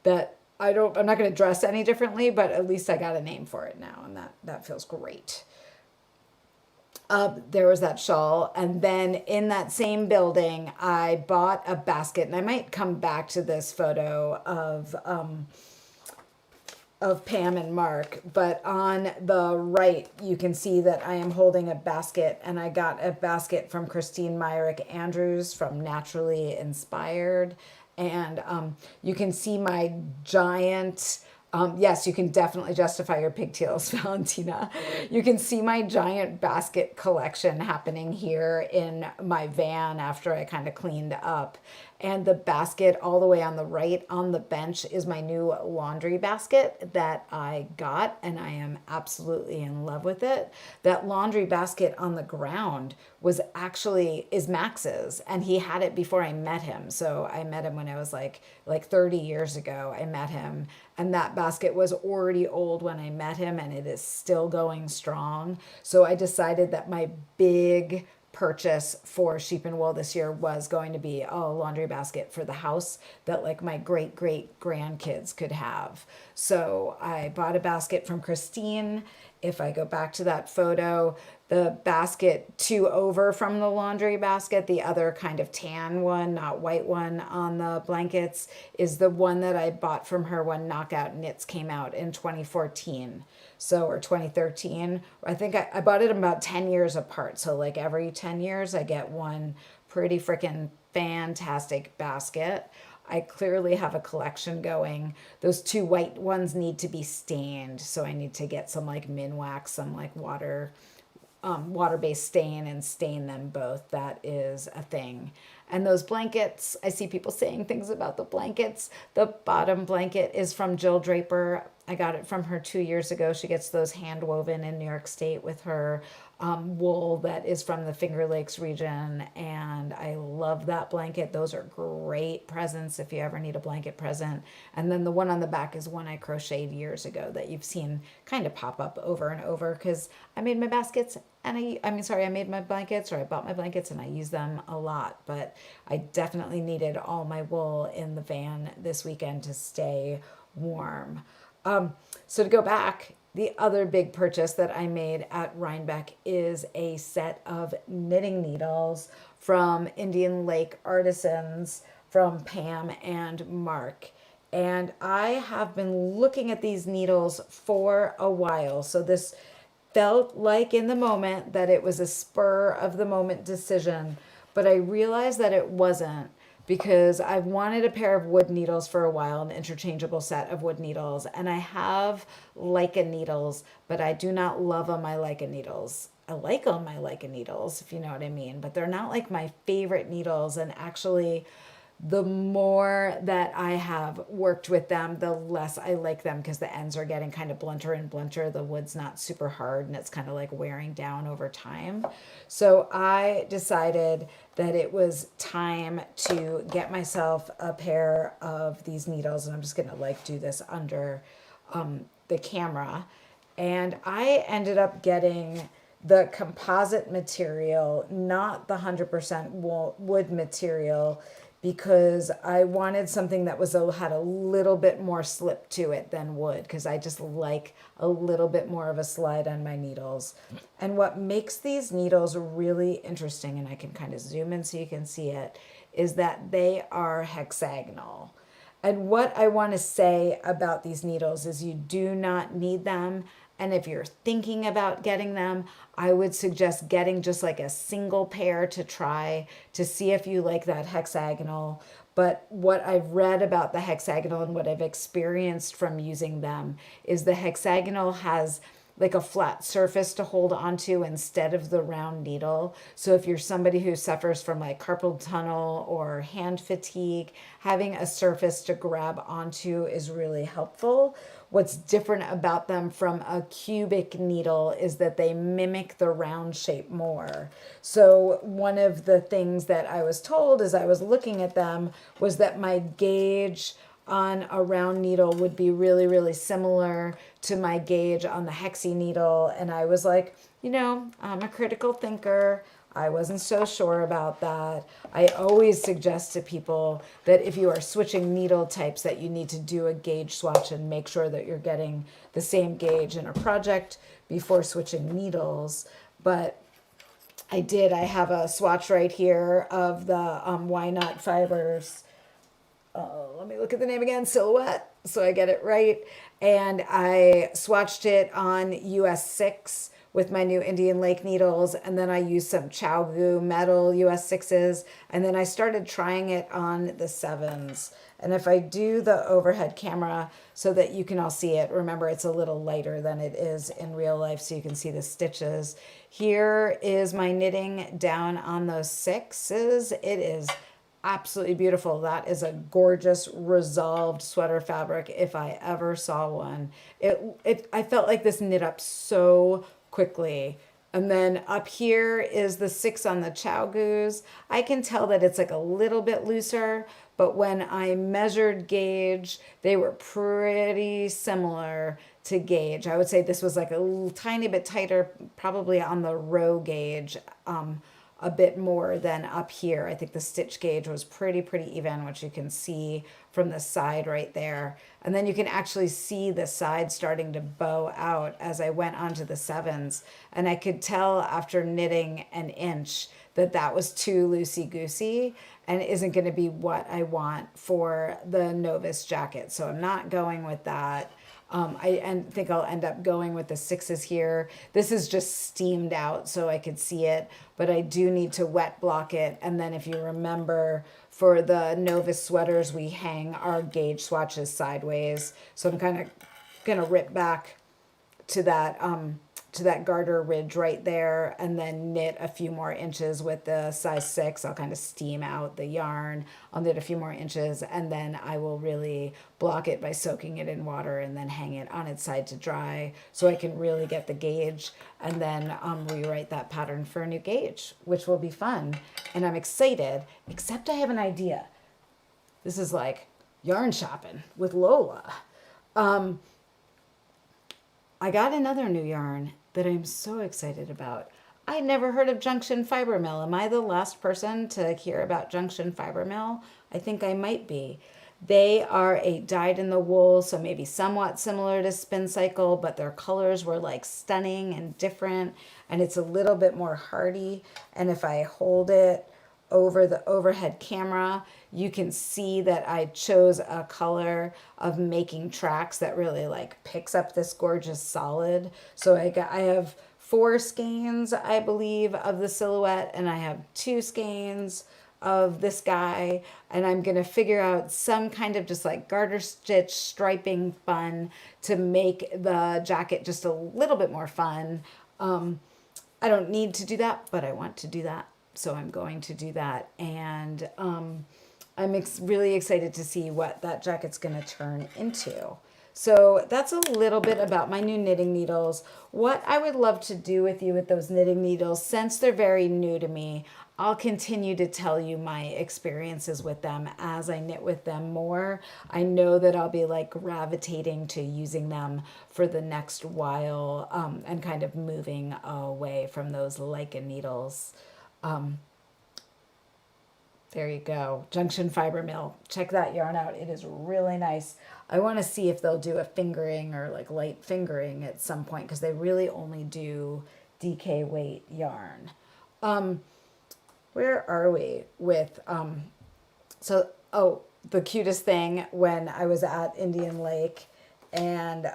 that I'm not going to dress any differently, but at least I got a name for it now, and that feels great. There was that shawl, and then in that same building, I bought a basket, and I might come back to this photo of Pam and Mark, but on the right, you can see that I am holding a basket, and I got a basket from Christine Myrick Andrews from Naturally Inspired. And you can see my giant, yes, you can definitely justify your pigtails, Valentina. You can see my giant basket collection happening here in my van after I kind of cleaned up. And the basket all the way on the right on the bench is my new laundry basket that I got, and I am absolutely in love with it. That laundry basket on the ground is Max's, and he had it before I met him. So I met him when I was like 30 years ago. I met him, and that basket was already old when I met him, and it is still going strong. So I decided that my big purchase for sheep and wool this year was going to be a laundry basket for the house that like my great grandkids could have. So I bought a basket from Christine. If I go back to that photo, the basket two over from the laundry basket, the other kind of tan one, not white one on the blankets, is the one that I bought from her when Knockout Knits came out in 2014. So, or 2013. I think I bought it about 10 years apart. So like every 10 years I get one pretty freaking fantastic basket. I clearly have a collection going. Those two white ones need to be stained. So I need to get some like Minwax, some like water-based stain and stain them both. That is a thing. And those blankets, I see people saying things about the blankets. The bottom blanket is from Jill Draper. I got it from her 2 years ago. She gets those hand woven in New York State with her wool that is from the Finger Lakes region. And I love that blanket. Those are great presents if you ever need a blanket present. And then the one on the back is one I crocheted years ago that you've seen kind of pop up over and over because I made my baskets and I made my blankets, or I bought my blankets and I use them a lot. But I definitely needed all my wool in the van this weekend to stay warm. So to go back, the other big purchase that I made at Rhinebeck is a set of knitting needles from Indian Lake Artisans from Pam and Mark. And I have been looking at these needles for a while. So this felt like in the moment that it was a spur of the moment decision, but I realized that it wasn't, because I've wanted a pair of wood needles for a while, an interchangeable set of wood needles, and I have Leica needles, but I do not love on my Leica needles. I like them. I like needles, if you know what I mean, but they're not like my favorite needles. And actually, the more that I have worked with them, the less I like them because the ends are getting kind of blunter and blunter. The wood's not super hard and it's kind of like wearing down over time. So I decided that it was time to get myself a pair of these needles, and I'm just going to like do this under the camera. And I ended up getting the composite material, not the 100% wood material, because I wanted something that had a little bit more slip to it than wood, because I just like a little bit more of a slide on my needles. And what makes these needles really interesting, and I can kind of zoom in so you can see it, is that they are hexagonal. And what I want to say about these needles is you do not need them. And if you're thinking about getting them, I would suggest getting just like a single pair to try to see if you like that hexagonal. But what I've read about the hexagonal and what I've experienced from using them is the hexagonal has like a flat surface to hold onto instead of the round needle. So if you're somebody who suffers from like carpal tunnel or hand fatigue, having a surface to grab onto is really helpful. What's different about them from a cubic needle is that they mimic the round shape more. So one of the things that I was told as I was looking at them was that my gauge on a round needle would be really, really similar to my gauge on the hexi needle. And I was like, I'm a critical thinker. I wasn't so sure about that. I always suggest to people that if you are switching needle types, that you need to do a gauge swatch and make sure that you're getting the same gauge in a project before switching needles. But I did. I have a swatch right here of the Why Not Fibers. Let me look at the name again, Silhouette, so I get it right. And I swatched it on US 6 with my new Indian Lake needles, and then I used some cOWL metal US 6s, and then I started trying it on the 7s. And if I do the overhead camera so that you can all see it, remember it's a little lighter than it is in real life so you can see the stitches. Here is my knitting down on those 6s. It is absolutely beautiful. That is a gorgeous resolved sweater fabric if I ever saw one. I felt like this knit up so quickly. And then up here is the 6 on the cOWL. I can tell that it's like a little bit looser, but when I measured gauge, they were pretty similar to gauge. I would say this was like a tiny bit tighter, probably on the row gauge, a bit more than up here. I think the stitch gauge was pretty even, which you can see from the side right there. And then you can actually see the side starting to bow out as I went onto the 7s. And I could tell after knitting an inch that that was too loosey-goosey and isn't going to be what I want for the Novus jacket. So I'm not going with that. I think I'll end up going with the 6s here. This is just steamed out so I could see it, but I do need to wet block it. And then if you remember, for the Novus sweaters, we hang our gauge swatches sideways. So I'm kind of going to rip back to that garter ridge right there and then knit a few more inches with the size 6. I'll kind of steam out the yarn. I'll knit a few more inches and then I will really block it by soaking it in water and then hang it on its side to dry so I can really get the gauge and then rewrite that pattern for a new gauge, which will be fun. And I'm excited, except I have an idea. This is like yarn shopping with Lola. I got another new yarn that I'm so excited about. I never heard of Junction Fiber Mill. Am I the last person to hear about Junction Fiber Mill? I think I might be. They are a dyed in the wool, so maybe somewhat similar to Spin Cycle, but their colors were like stunning and different, and it's a little bit more hardy. And if I hold it over the overhead camera, you can see that I chose a color of Making Tracks that really like picks up this gorgeous solid. So I have 4 skeins, I believe, of the Silhouette, and I have 2 skeins of this guy, and I'm gonna figure out some kind of just like garter stitch striping fun to make the jacket just a little bit more fun. I don't need to do that, but I want to do that. So I'm going to do that. And I'm really excited to see what that jacket's going to turn into. So that's a little bit about my new knitting needles. What I would love to do with you with those knitting needles, since they're very new to me, I'll continue to tell you my experiences with them as I knit with them more. I know that I'll be like gravitating to using them for the next while, and kind of moving away from those Leica needles. There you go. Junction Fiber Mill. Check that yarn out. It is really nice. I want to see if they'll do a fingering or like light fingering at some point, because they really only do DK weight yarn. Where are we with, the cutest thing when I was at Indian Lake and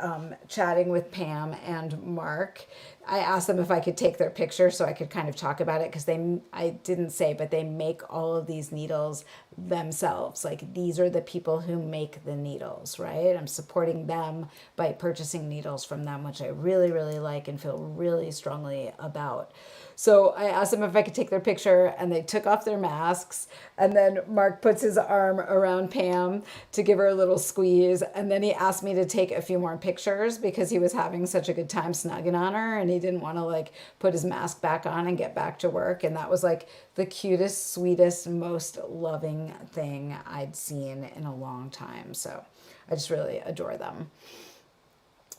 chatting with Pam and Mark, I asked them if I could take their picture so I could kind of talk about it, because I didn't say, but they make all of these needles themselves. Like, these are the people who make the needles, right? I'm supporting them by purchasing needles from them, which I really, really like and feel really strongly about. So I asked them if I could take their picture, and they took off their masks. And then Mark puts his arm around Pam to give her a little squeeze. And then he asked me to take a few more pictures because he was having such a good time snugging on her, and he didn't want to like put his mask back on and get back to work. And that was like the cutest, sweetest, most loving thing I'd seen in a long time. So I just really adore them.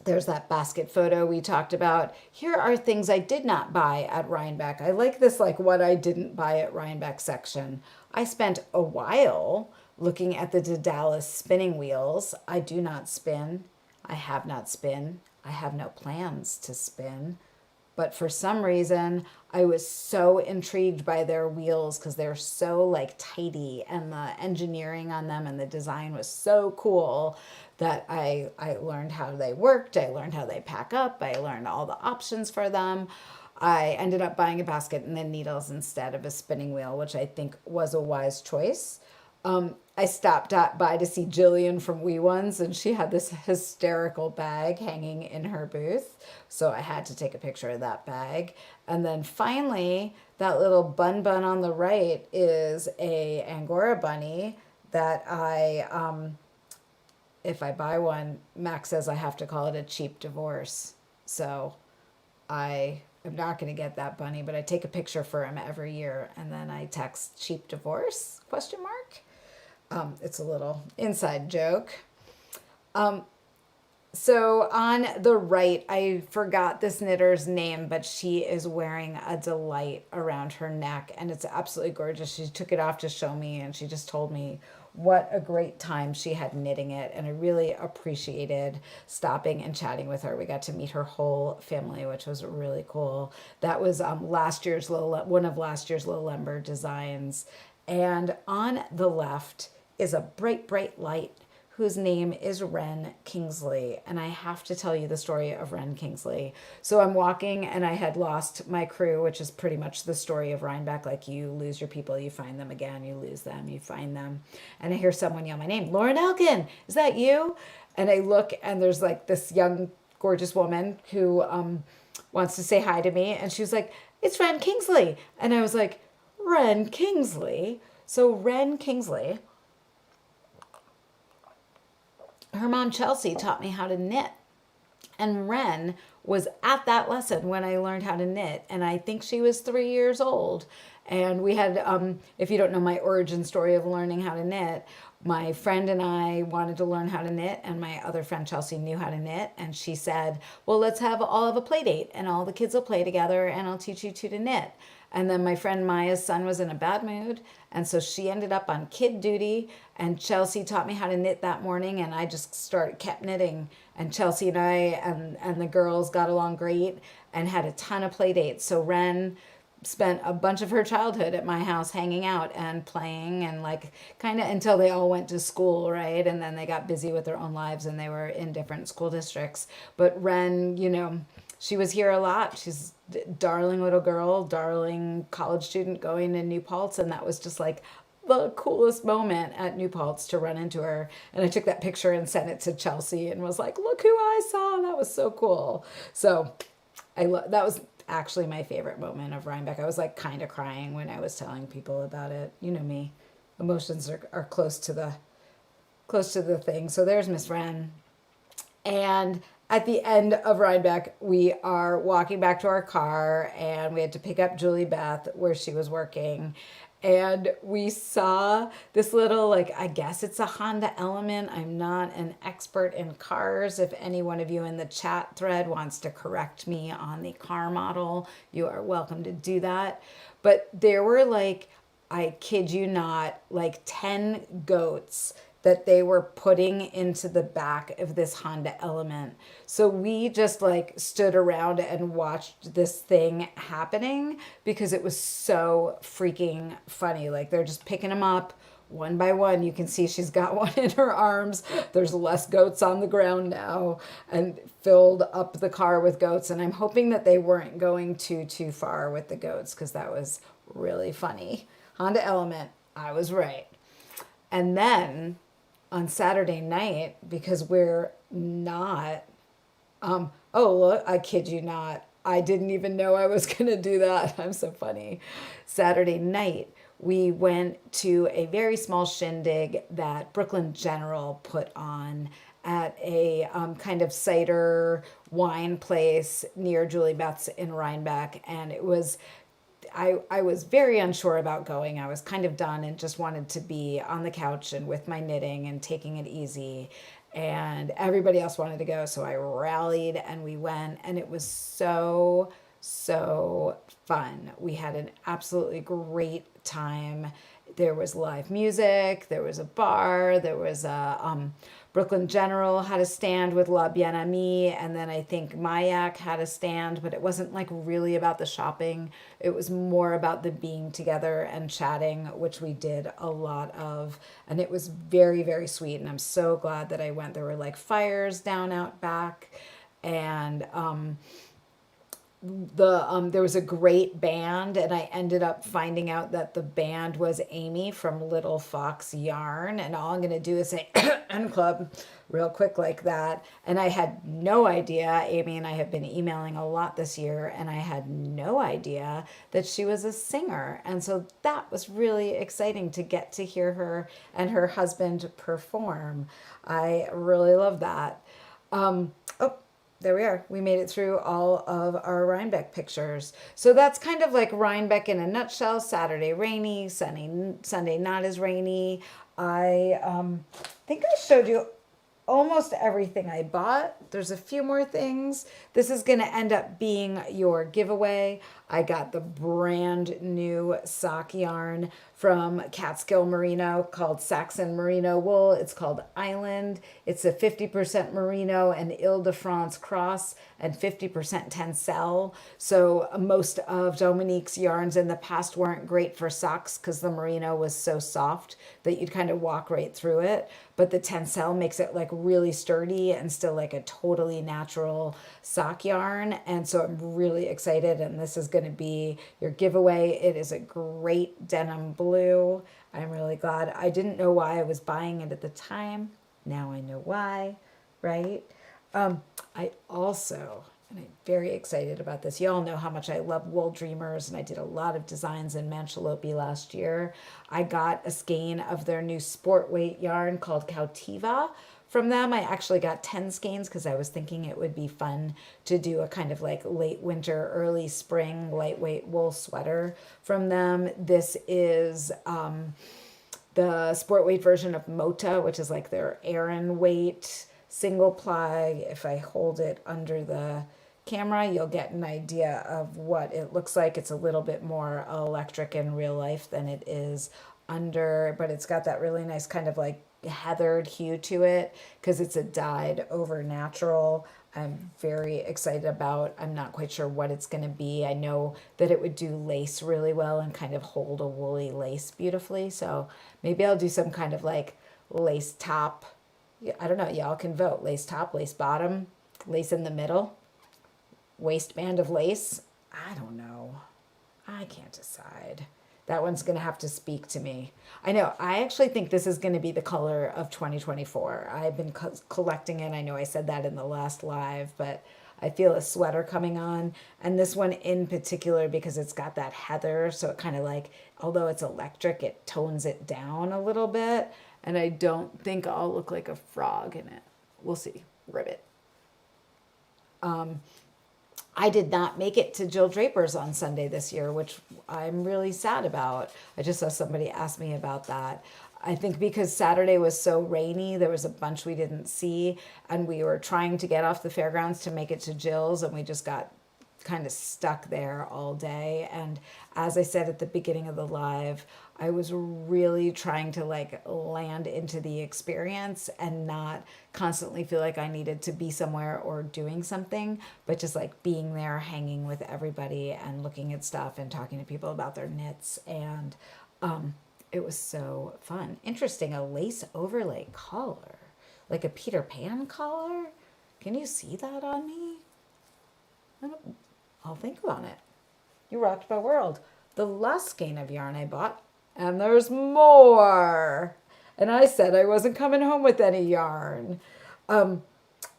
There's that basket photo we talked about. Here are things I did not buy at Rhinebeck. I like this, like what I didn't buy at Rhinebeck section. I spent a while looking at the Daedalus spinning wheels. I do not spin. I have not spin. I have no plans to spin. But for some reason, I was so intrigued by their wheels because they're so like tidy, and the engineering on them and the design was so cool that I learned how they worked. I learned how they pack up. I learned all the options for them. I ended up buying a basket and then needles instead of a spinning wheel, which I think was a wise choice. I stopped by to see Jillian from Wee Ones, and she had this hysterical bag hanging in her booth. So I had to take a picture of that bag. And then finally, that little bun on the right is a Angora bunny that if I buy one, Max says I have to call it a cheap divorce. So I am not going to get that bunny, but I take a picture for him every year, and then I text cheap divorce, ? It's a little inside joke. So on the right, I forgot this knitter's name, but she is wearing a delight around her neck, and it's absolutely gorgeous. She took it off to show me, and she just told me what a great time she had knitting it, and I really appreciated stopping and chatting with her. We got to meet her whole family, which was really cool. That was one of last year's Little Lumber designs. And on the left is a bright, bright light whose name is Wren Kingsley. And I have to tell you the story of Wren Kingsley. So I'm walking, and I had lost my crew, which is pretty much the story of Rhinebeck. Like, you lose your people, you find them again, you lose them, you find them. And I hear someone yell my name, Lauren Elkin, is that you? And I look, and there's like this young, gorgeous woman who wants to say hi to me. And she was like, it's Wren Kingsley. And I was like, Wren Kingsley? So Wren Kingsley, her mom Chelsea taught me how to knit. And Wren was at that lesson when I learned how to knit. And I think she was 3 years old. And we had, if you don't know my origin story of learning how to knit, my friend and I wanted to learn how to knit, and my other friend Chelsea knew how to knit. And she said, well, let's all have a play date, and all the kids will play together, and I'll teach you two to knit. And then my friend Maya's son was in a bad mood, and so she ended up on kid duty, and Chelsea taught me how to knit that morning, and I just kept knitting. And Chelsea and I and the girls got along great and had a ton of play dates. So Wren spent a bunch of her childhood at my house hanging out and playing, and like kind of until they all went to school, right? And then they got busy with their own lives, and they were in different school districts. But Wren, she was here a lot. She's a darling little girl, darling college student going to New Paltz, and that was just like the coolest moment at New Paltz to run into her. And I took that picture and sent it to Chelsea and was like, look who I saw. That was so cool. So that was actually my favorite moment of Rhinebeck. I was like kind of crying when I was telling people about it. You know me, emotions are close to the thing. So there's Miss Wren. And at the end of Rhinebeck, we are walking back to our car, and we had to pick up Julie Beth where she was working. And we saw this little, like, I guess it's a Honda Element. I'm not an expert in cars. If any one of you in the chat thread wants to correct me on the car model, you are welcome to do that. But there were, like, I kid you not, like 10 goats that they were putting into the back of this Honda Element. So we just like stood around and watched this thing happening because it was so freaking funny. Like they're just picking them up one by one. You can see she's got one in her arms. There's less goats on the ground now, and filled up the car with goats. And I'm hoping that they weren't going too far with the goats, because that was really funny. Honda Element, I was right. And then on Saturday night, because we're not, oh, look, I kid you not, I didn't even know I was going to do that. I'm so funny. Saturday night, we went to a very small shindig that Brooklyn General put on at a kind of cider wine place near Julie Beth's in Rhinebeck. And it was, I was very unsure about going. I was kind of done and just wanted to be on the couch and with my knitting and taking it easy. And everybody else wanted to go, so I rallied and we went, and it was so fun. We had an absolutely great time. There was live music, there was a bar, there was a Brooklyn General had a stand with La Bien Amie, and then I think Mayak had a stand, but it wasn't like really about the shopping. It was more about the being together and chatting, which we did a lot of, and it was very sweet, and I'm so glad that I went. There were like fires down out back, and there was a great band, and I ended up finding out that the band was Amy from Little Fox Yarn, and all I'm going to do is say N Club real quick like that. And I had no idea. Amy and I have been emailing a lot this year, and I had no idea that she was a singer. And so that was really exciting to get to hear her and her husband perform. I really love that. There we are. We made it through all of our Rhinebeck pictures. So that's kind of like Rhinebeck in a nutshell. Saturday rainy, Sunday not as rainy. I think I showed you almost everything I bought. There's a few more things. This is going to end up being your giveaway. I got the brand new sock yarn from Catskill Merino called Saxon Merino Wool. It's called Island. It's a 50% Merino and Ile-de-France cross and 50% Tencel. So most of Dominique's yarns in the past weren't great for socks because the Merino was so soft that you'd kind of walk right through it. But the Tencel makes it like really sturdy and still like a totally natural sock yarn. And so I'm really excited, and this is going to be your giveaway. It is a great denim blue. I'm really glad. I didn't know why I was buying it at the time. Now I know why, right? I also, and I'm very excited about this. You all know how much I love Wool Dreamers, and I did a lot of designs in Manchalopi last year. I got a skein of their new sport weight yarn called Cautiva from them. I actually got 10 skeins because I was thinking it would be fun to do a kind of like late winter, early spring lightweight wool sweater from them. This is the sport weight version of Mota, which is like their Erin weight single ply. If I hold it under the camera, you'll get an idea of what it looks like. It's a little bit more electric in real life than it is under, but it's got that really nice kind of like heathered hue to it because it's a dyed over natural. I'm very excited about. I'm not quite sure what it's going to be. I know that it would do lace really well and kind of hold a woolly lace beautifully. So maybe I'll do some kind of like lace top. I don't know. Y'all can vote. Lace top, lace bottom, lace in the middle, waistband of lace. I don't know. I can't decide. That one's going to have to speak to me. I know. I actually think this is going to be the color of 2024. I've been collecting it. I know I said that in the last live, but I feel a sweater coming on. And this one in particular, because it's got that heather, so it kind of like, although it's electric, it tones it down a little bit. And I don't think I'll look like a frog in it. We'll see. Ribbit. I did not make it to Jill Draper's on Sunday this year, which I'm really sad about. I just saw somebody ask me about that. I think because Saturday was so rainy, there was a bunch we didn't see, and we were trying to get off the fairgrounds to make it to Jill's, and we just got kind of stuck there all day. And as I said at the beginning of the live, I was really trying to like land into the experience and not constantly feel like I needed to be somewhere or doing something, but just like being there, hanging with everybody and looking at stuff and talking to people about their knits. And it was so fun. Interesting, a lace overlay collar, like a Peter Pan collar. Can you see that on me? I'll think on it. You rocked my world. The last skein of yarn I bought, and there's more. And I said I wasn't coming home with any yarn.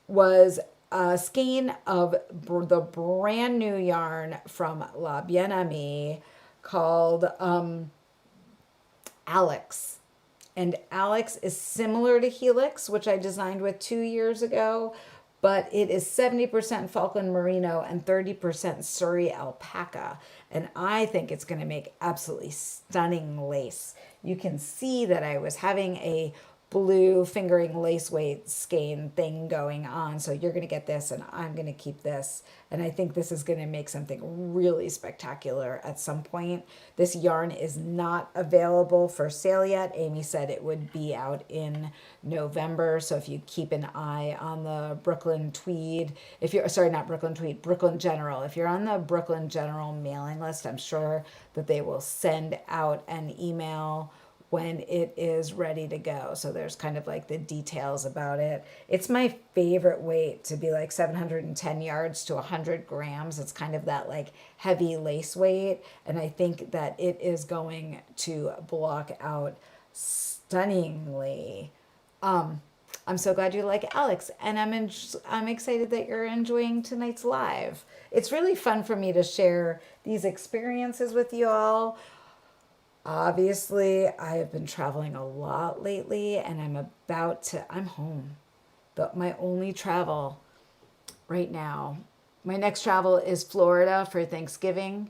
Was a skein of the brand new yarn from La Bien-Aimée called Alex. And Alex is similar to Helix, which I designed with 2 years ago, but it is 70% Falkland Merino and 30% Surrey alpaca. And I think it's going to make absolutely stunning lace. You can see that I was having a blue fingering lace weight skein thing going on. So you're going to get this and I'm going to keep this. And I think this is going to make something really spectacular at some point. This yarn is not available for sale yet. Amy said it would be out in November. So if you keep an eye on the Brooklyn Tweed, if you're, sorry, not Brooklyn Tweed, Brooklyn General. If you're on the Brooklyn General mailing list, I'm sure that they will send out an email when it is ready to go. So there's kind of like the details about it. It's my favorite weight to be like 710 yards to 100 grams. It's kind of that like heavy lace weight. And I think that it is going to block out stunningly. I'm so glad you like Alex, and I'm excited that you're enjoying tonight's live. It's really fun for me to share these experiences with you all. Obviously, I have been traveling a lot lately, and I'm home. But my only travel right now, my next travel is Florida for Thanksgiving,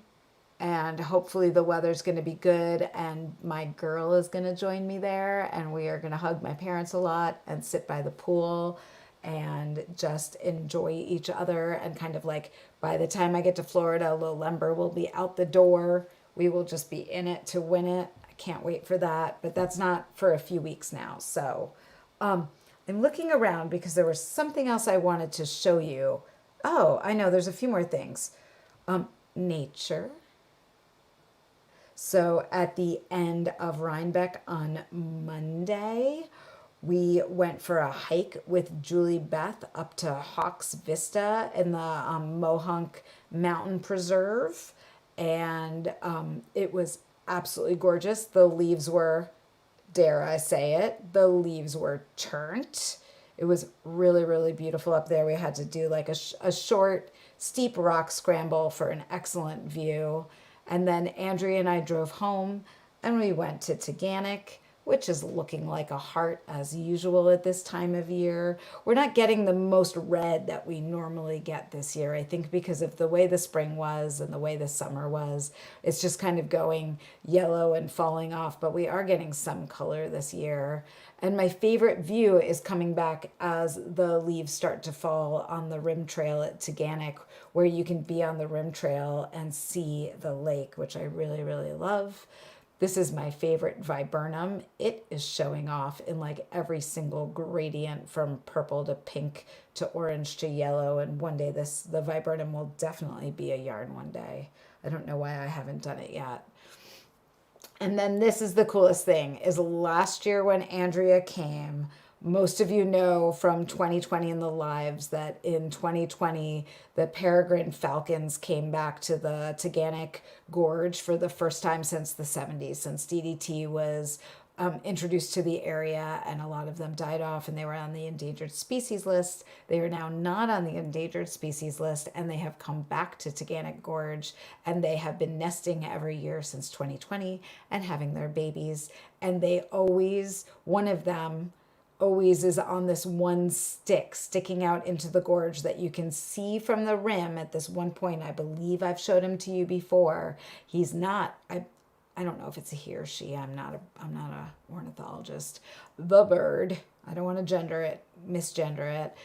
and hopefully the weather's going to be good, and my girl is going to join me there, and we are going to hug my parents a lot and sit by the pool and just enjoy each other. And kind of like by the time I get to Florida, Lowlember will be out the door. We will just be in it to win it. I can't wait for that, but that's not for a few weeks now. So I'm looking around because there was something else I wanted to show you. Oh, I know, there's a few more things. Nature. So at the end of Rhinebeck on Monday, we went for a hike with Julie Beth up to Hawks Vista in the Mohonk Mountain Preserve. And it was absolutely gorgeous. The leaves were, dare I say it, the leaves were turnt. It was really, really beautiful up there. We had to do like a short, steep rock scramble for an excellent view. And then Andrea and I drove home, and we went to Taganic, which is looking like a heart as usual at this time of year. We're not getting the most red that we normally get this year, I think, because of the way the spring was and the way the summer was. It's just kind of going yellow and falling off, but we are getting some color this year. And my favorite view is coming back as the leaves start to fall on the rim trail at Taganic, where you can be on the rim trail and see the lake, which I really, really love. This is my favorite viburnum. It is showing off in like every single gradient from purple to pink to orange to yellow. And one day the viburnum will definitely be a yarn one day. I don't know why I haven't done it yet. And then this is the coolest thing, is last year when Andrea came, most of you know from 2020 in the lives that in 2020, the peregrine falcons came back to the Taganic Gorge for the first time since the 70s, since DDT was introduced to the area, and a lot of them died off, and they were on the endangered species list. They are now not on the endangered species list, and they have come back to Taganic Gorge, and they have been nesting every year since 2020 and having their babies. And they always, one of them always is on this one stick sticking out into the gorge that you can see from the rim at this one point. I believe I've showed him to you before. He's not, I don't know if it's a he or she. I'm not a ornithologist. The bird, I don't want to misgender it,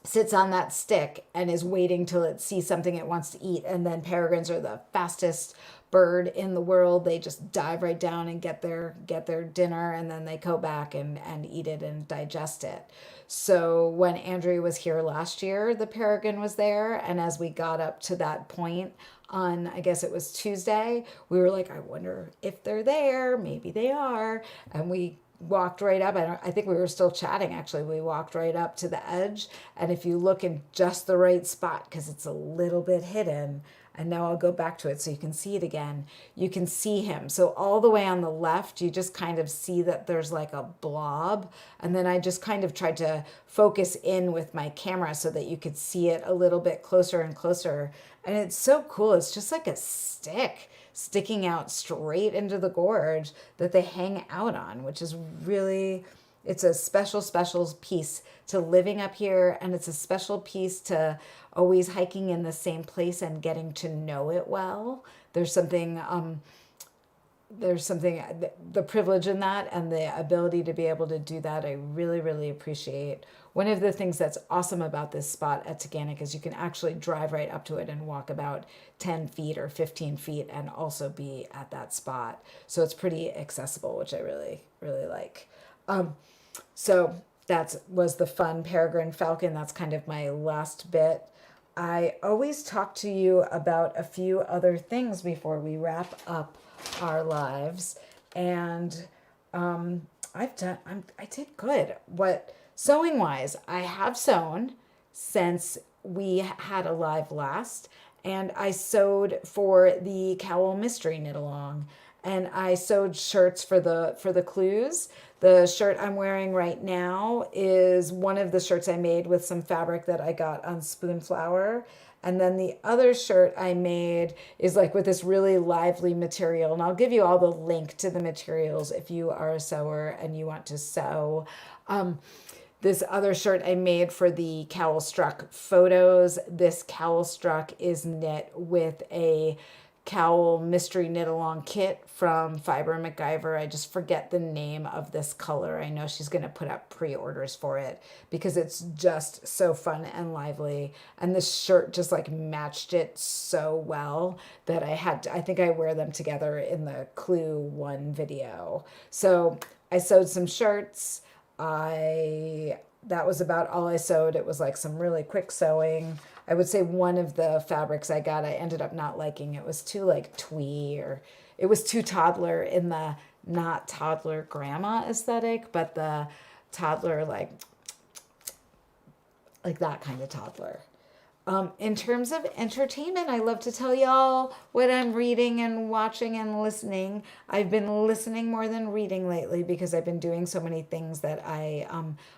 sits on that stick and is waiting till it sees something it wants to eat. And then peregrines are the fastest bird in the world. They just dive right down and get their dinner, and then they go back and eat it and digest it. So when Andrea was here last year, the peregrine was there, and as we got up to that point on, I guess it was Tuesday, we were like, I wonder if they're there. Maybe they are. And we walked right up. I think we were still chatting, actually. We walked right up to the edge, and if you look in just the right spot, because it's a little bit hidden, and now I'll go back to it so you can see it again, you can see him. So all the way on the left, you just kind of see that there's like a blob, and then I just kind of tried to focus in with my camera so that you could see it a little bit closer and closer. And it's so cool. It's just like a stick sticking out straight into the gorge that they hang out on, which is really, it's a special piece to living up here, and it's a special piece to always hiking in the same place and getting to know it well. There's something, the privilege in that, and the ability to be able to do that, I really, really appreciate. One of the things that's awesome about this spot at Taganic is you can actually drive right up to it and walk about 10 feet or 15 feet and also be at that spot. So it's pretty accessible, which I really, really like. So that was the fun peregrine falcon. That's kind of my last bit. I always talk to you about a few other things before we wrap up our lives, and I did good. Sewing wise, I have sewn since we had a live last, and I sewed for the cOWL mystery knit along, and I sewed shirts for the clues. The shirt I'm wearing right now is one of the shirts I made with some fabric that I got on Spoonflower. And then the other shirt I made is like with this really lively material. And I'll give you all the link to the materials if you are a sewer and you want to sew. This other shirt I made for the cOWL Struck photos. This cOWL Struck is knit with a cOWL mystery knit along kit from Fiber MacGyver. I just forget the name of this color. I know she's going to put up pre-orders for it because it's just so fun and lively, and this shirt just like matched it so well that I think I wear them together in the Clue 1 video. So I sewed some shirts. That was about all I sewed. It was like some really quick sewing. I would say one of the fabrics I got, I ended up not liking. It was too like twee, or it was too toddler in the not toddler grandma aesthetic, but the toddler like that kind of toddler. In terms of entertainment, I love to tell y'all what I'm reading and watching and listening. I've been listening more than reading lately because I've been doing so many things that I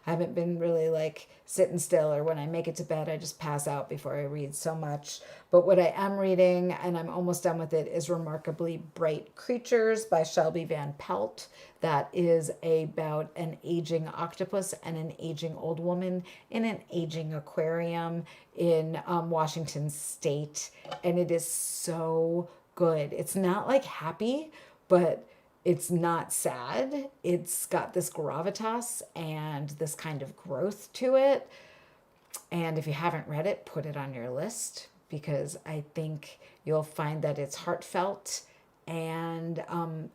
haven't been really like sitting still, or when I make it to bed, I just pass out before I read so much. But what I am reading, and I'm almost done with it, is Remarkably Bright Creatures by Shelby Van Pelt. That is about an aging octopus and an aging old woman in an aging aquarium in Washington State. And it is so good. It's not like happy, but it's not sad. It's got this gravitas and this kind of growth to it. And if you haven't read it, put it on your list, because I think you'll find that it's heartfelt and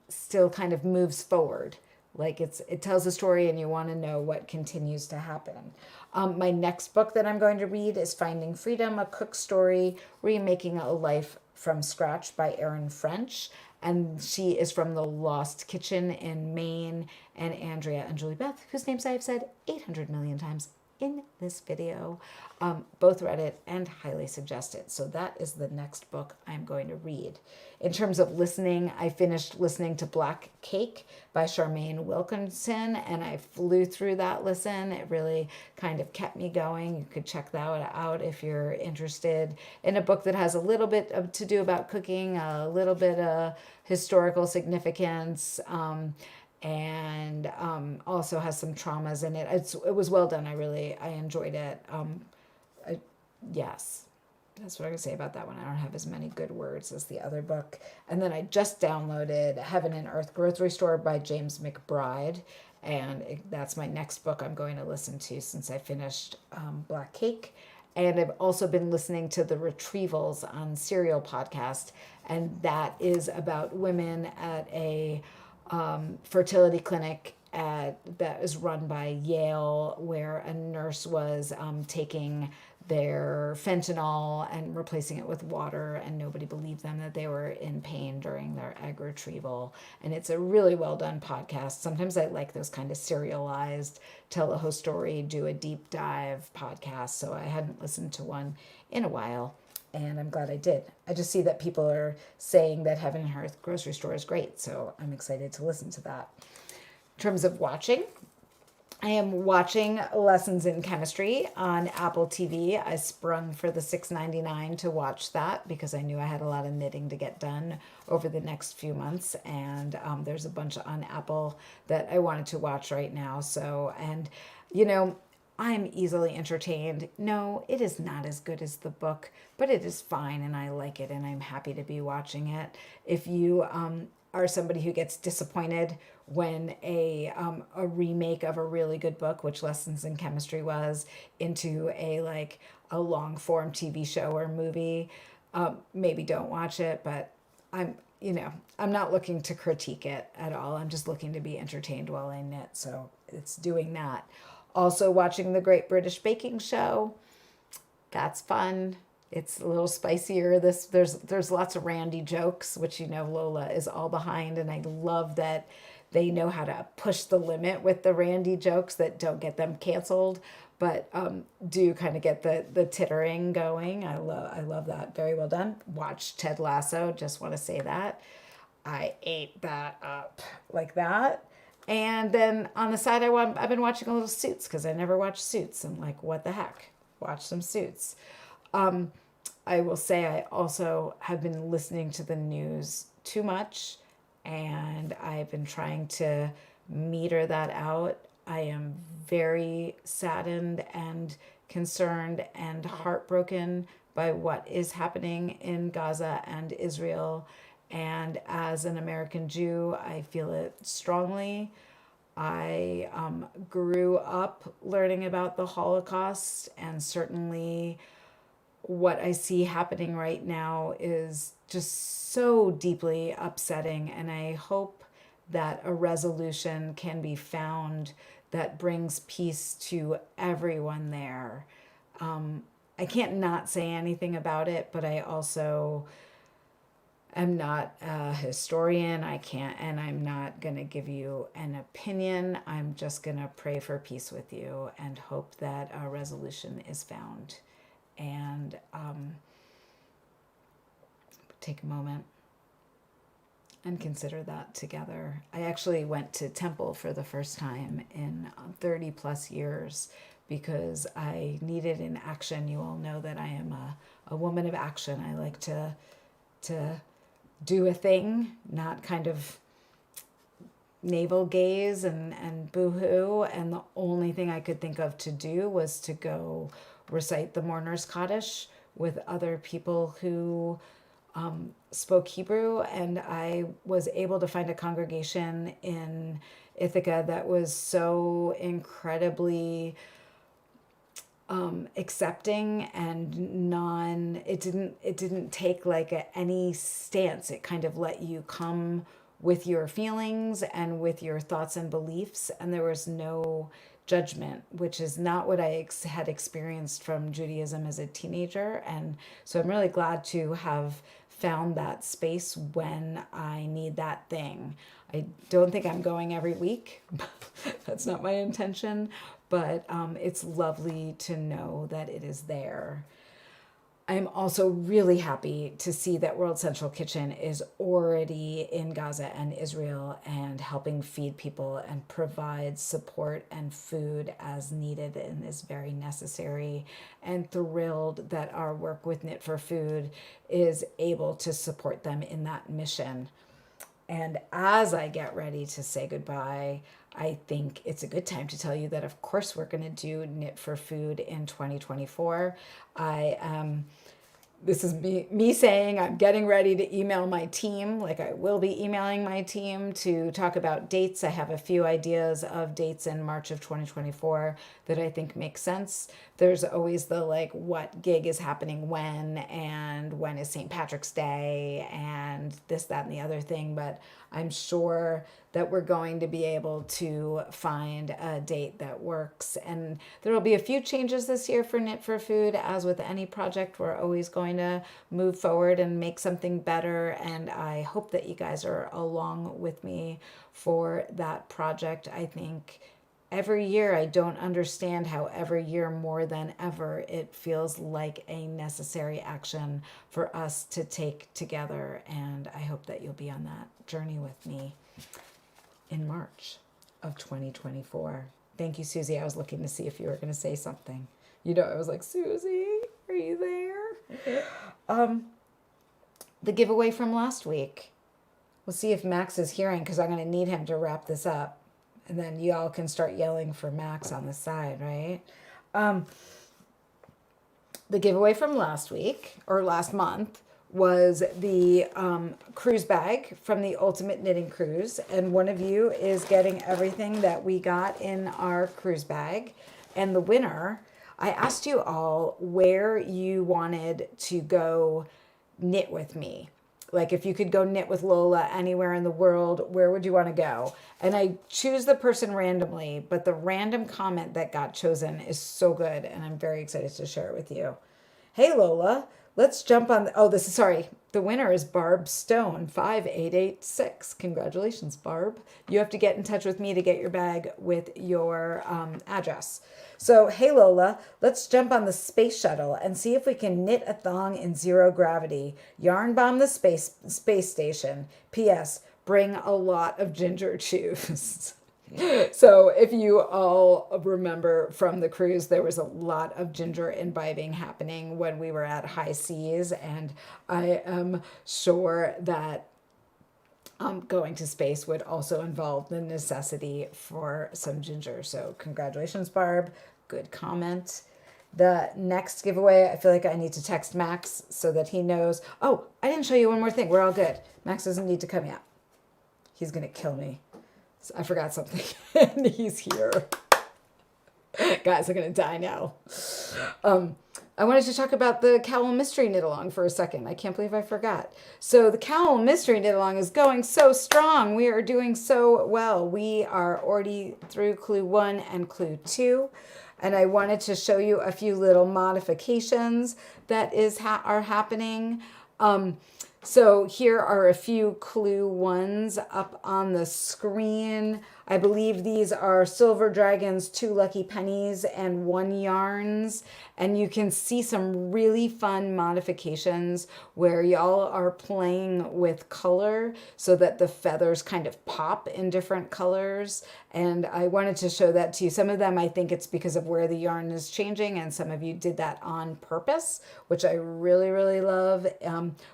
still kind of moves forward. Like it tells a story and you want to know what continues to happen. My next book that I'm going to read is Finding Freedom, a cook story, Remaking a Life from Scratch by Erin French. And she is from the Lost Kitchen in Maine. And Andrea and Julie Beth, whose names I have said 800 million times in this video. Both read it and highly suggest it. So that is the next book I'm going to read. In terms of listening, I finished listening to Black Cake by Charmaine Wilkerson, and I flew through that listen. It really kind of kept me going. You could check that out if you're interested in a book that has a little bit to do about cooking, a little bit of historical significance, and also has some traumas in it. It was well done. I enjoyed it. Yes, that's what I can say about that one. I don't have as many good words as the other book. And then I just downloaded Heaven and Earth Grocery Store by James McBride, and that's my next book I'm going to listen to since I finished Black Cake. And I've also been listening to the Retreivals on Serial podcast, and that is about women at a fertility clinic that is run by Yale, where a nurse was taking their fentanyl and replacing it with water, and nobody believed them that they were in pain during their egg retrieval. And it's a really well done podcast. Sometimes I like those kind of serialized, tell a whole story, do a deep dive podcast. So I hadn't listened to one in a while, and I'm glad I did. I just see that people are saying that Heaven and Earth Grocery Store is great, so I'm excited to listen to that. In terms of watching, I am watching Lessons in Chemistry on Apple TV. I sprung for the $6.99 to watch that because I knew I had a lot of knitting to get done over the next few months, and there's a bunch on Apple that I wanted to watch right now. So, and you know, I'm easily entertained. No, it is not as good as the book, but it is fine, and I like it, and I'm happy to be watching it. If you are somebody who gets disappointed when a remake of a really good book, which Lessons in Chemistry was, into a long form TV show or movie, maybe don't watch it. But I'm not looking to critique it at all. I'm just looking to be entertained while I knit. So it's doing that. Also watching the Great British Baking Show. That's fun. It's a little spicier. There's lots of randy jokes, which Lola is all behind, and I love that they know how to push the limit with the randy jokes that don't get them canceled, but do kind of get the tittering going. I love that. Very well done. Watch Ted Lasso. Just want to say that I ate that up like that. And then on the side, I've been watching a little Suits because I never watched Suits. I'm like, what the heck? Watch some Suits. I will say I also have been listening to the news too much, and I've been trying to meter that out. I am very saddened and concerned and heartbroken by what is happening in Gaza and Israel. And as an American Jew, I feel it strongly. I grew up learning about the Holocaust, and certainly what I see happening right now is just so deeply upsetting, and I hope that a resolution can be found that brings peace to everyone there. I can't not say anything about it, but I also am not a historian. And I'm not going to give you an opinion. I'm just going to pray for peace with you and hope that a resolution is found. And take a moment and consider that together. I actually went to temple for the first time in 30 plus years because I needed an action. You all know that I am a woman of action. I like to do a thing, not kind of navel gaze and boo-hoo. And the only thing I could think of to do was to go recite the Mourner's Kaddish with other people who spoke Hebrew, and I was able to find a congregation in Ithaca that was so incredibly accepting and it didn't take any stance. It kind of let you come with your feelings and with your thoughts and beliefs, and there was no judgment, which is not what I had experienced from Judaism as a teenager. And so I'm really glad to have found that space when I need that thing. I don't think I'm going every week. That's not my intention. but it's lovely to know that it is there. I'm also really happy to see that World Central Kitchen is already in Gaza and Israel and helping feed people and provide support and food as needed and is very necessary. And thrilled that our work with Knit for Food is able to support them in that mission. And as I get ready to say goodbye, I think it's a good time to tell you that, of course, we're going to do Knit for Food in 2024. This is me saying I'm getting ready to email my team. Like, I will be emailing my team to talk about dates. I have a few ideas of dates in March of 2024 that I think make sense. There's always the like, what gig is happening when, and when is St. Patrick's Day, and this, that, and the other thing. But I'm sure that we're going to be able to find a date that works. And there will be a few changes this year for Knit for Food. As with any project, we're always going to move forward and make something better. And I hope that you guys are along with me for that project. I think every year, I don't understand how every year more than ever, it feels like a necessary action for us to take together. And I hope that you'll be on that journey with me in March of 2024. Thank you, Susie. I was looking to see if you were going to say something. You know, I was like, Susie, are you there? The giveaway from last week. We'll see if Max is hearing, because I'm going to need him to wrap this up. And then y'all can start yelling for Max on the side, right? The giveaway from last week, or last month, was the cruise bag from the Ultimate Knitting Cruise. And one of you is getting everything that we got in our cruise bag. And the winner, I asked you all where you wanted to go knit with me. Like, if you could go knit with Lola anywhere in the world, where would you want to go? And I choose the person randomly, but the random comment that got chosen is so good, and I'm very excited to share it with you. Hey, Lola, let's jump on the winner is Barb Stone, 5886. Congratulations, Barb. You have to get in touch with me to get your bag with your address. So, hey, Lola, let's jump on the space shuttle and see if we can knit a thong in zero gravity. Yarn bomb the space station. P.S. Bring a lot of ginger chews. So if you all remember from the cruise, there was a lot of ginger imbibing happening when we were at high seas. And I am sure that going to space would also involve the necessity for some ginger. So congratulations, Barb. Good comment. The next giveaway, I feel like I need to text Max so that he knows. Oh, I didn't show you one more thing. We're all good. Max doesn't need to come yet. He's going to kill me. I forgot something. And he's here. Guys, I'm going to die now. I wanted to talk about the cOWL Mystery Knit Along for a second. I can't believe I forgot. So the cOWL Mystery Knit Along is going so strong. We are doing so well. We are already through Clue 1 and Clue 2. And I wanted to show you a few little modifications that are happening. So here are a few Clue 1s up on the screen. I believe these are Silver Dragons, 2 Lucky Pennies, and 1 Yarns. And you can see some really fun modifications where y'all are playing with color so that the feathers kind of pop in different colors. And I wanted to show that to you. Some of them, I think it's because of where the yarn is changing, and some of you did that on purpose, which I really, really love.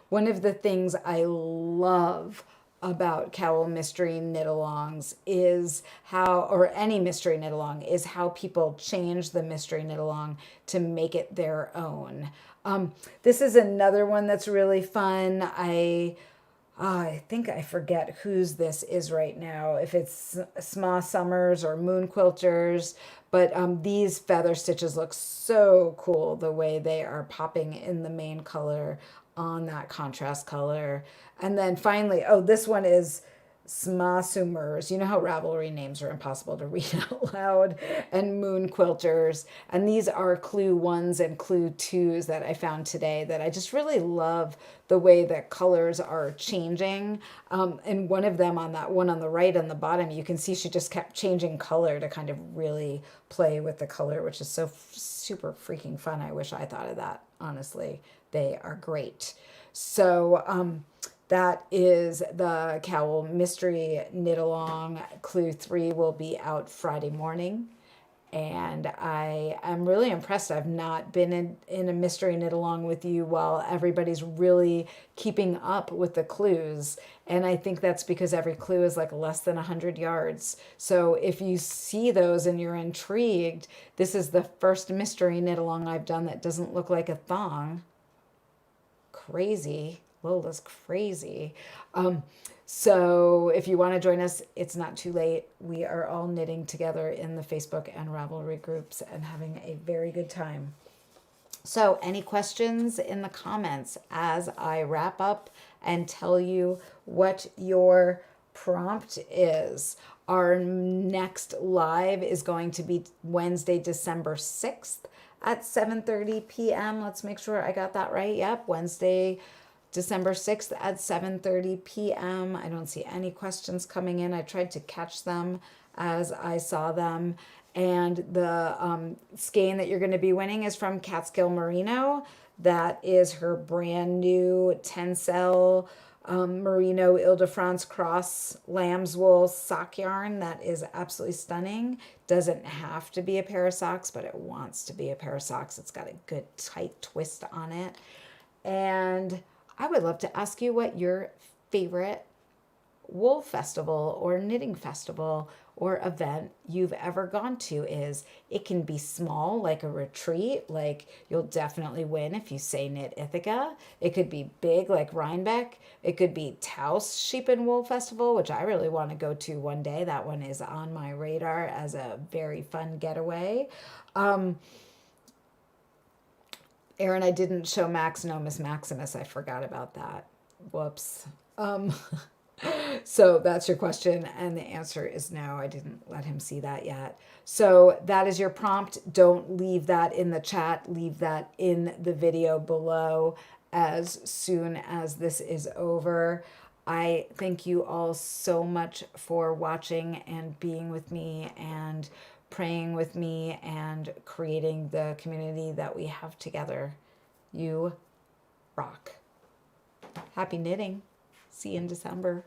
One of the things I love about cOWL mystery knit-alongs is how, or any mystery knit-along, is how people change the mystery knit-along to make it their own. This is another one that's really fun. I think I forget whose this is right now, if it's Sma Summers or Moon Quilters, but these feather stitches look so cool the way they are popping in the main color on that contrast color. And then finally, this one is Smasumers. You know how Ravelry names are impossible to read out loud. And Moon Quilters. And these are Clue 1s and Clue 2s that I found today that I just really love the way that colors are changing. And one of them on that one on the right on the bottom, you can see she just kept changing color to kind of really play with the color, which is so super freaking fun. I wish I thought of that, honestly. They are great. So, that is the cOWL Mystery Knit Along. Clue 3 will be out Friday morning. And I am really impressed. I've not been in a mystery knit along with you while everybody's really keeping up with the clues. And I think that's because every clue is like less than 100 yards. So if you see those and you're intrigued, this is the first mystery knit along I've done that doesn't look like a thong. Crazy. Lola's crazy. So if you want to join us, it's not too late. We are all knitting together in the Facebook and Ravelry groups and having a very good time. So any questions in the comments as I wrap up and tell you what your prompt is. Our next live is going to be Wednesday, December 6th at 7:30 p.m. Let's make sure I got that right. Yep, Wednesday, December 6th at 7:30 p.m. I don't see any questions coming in. I tried to catch them as I saw them. And the skein that you're going to be winning is from Catskill Merino. That is her brand new tencel merino Ile-de-France cross lamb's wool sock yarn. That is absolutely stunning. Doesn't have to be a pair of socks, but it wants to be a pair of socks. It's got a good tight twist on it. And I would love to ask you what your favorite wool festival or knitting festival or event you've ever gone to is. It can be small, like a retreat, like you'll definitely win if you say Knit Ithaca. It could be big, like Rhinebeck. It could be Taos Sheep and Wool Festival, which I really want to go to one day. That one is on my radar as a very fun getaway. Erin, I didn't show Max Nomus Maximus. I forgot about that. Whoops. So that's your question, and the answer is no. I didn't let him see that yet. So that is your prompt. Don't leave that in the chat. Leave that in the video below as soon as this is over. I thank you all so much for watching and being with me and praying with me and creating the community that we have together. You rock. Happy knitting. See you in December.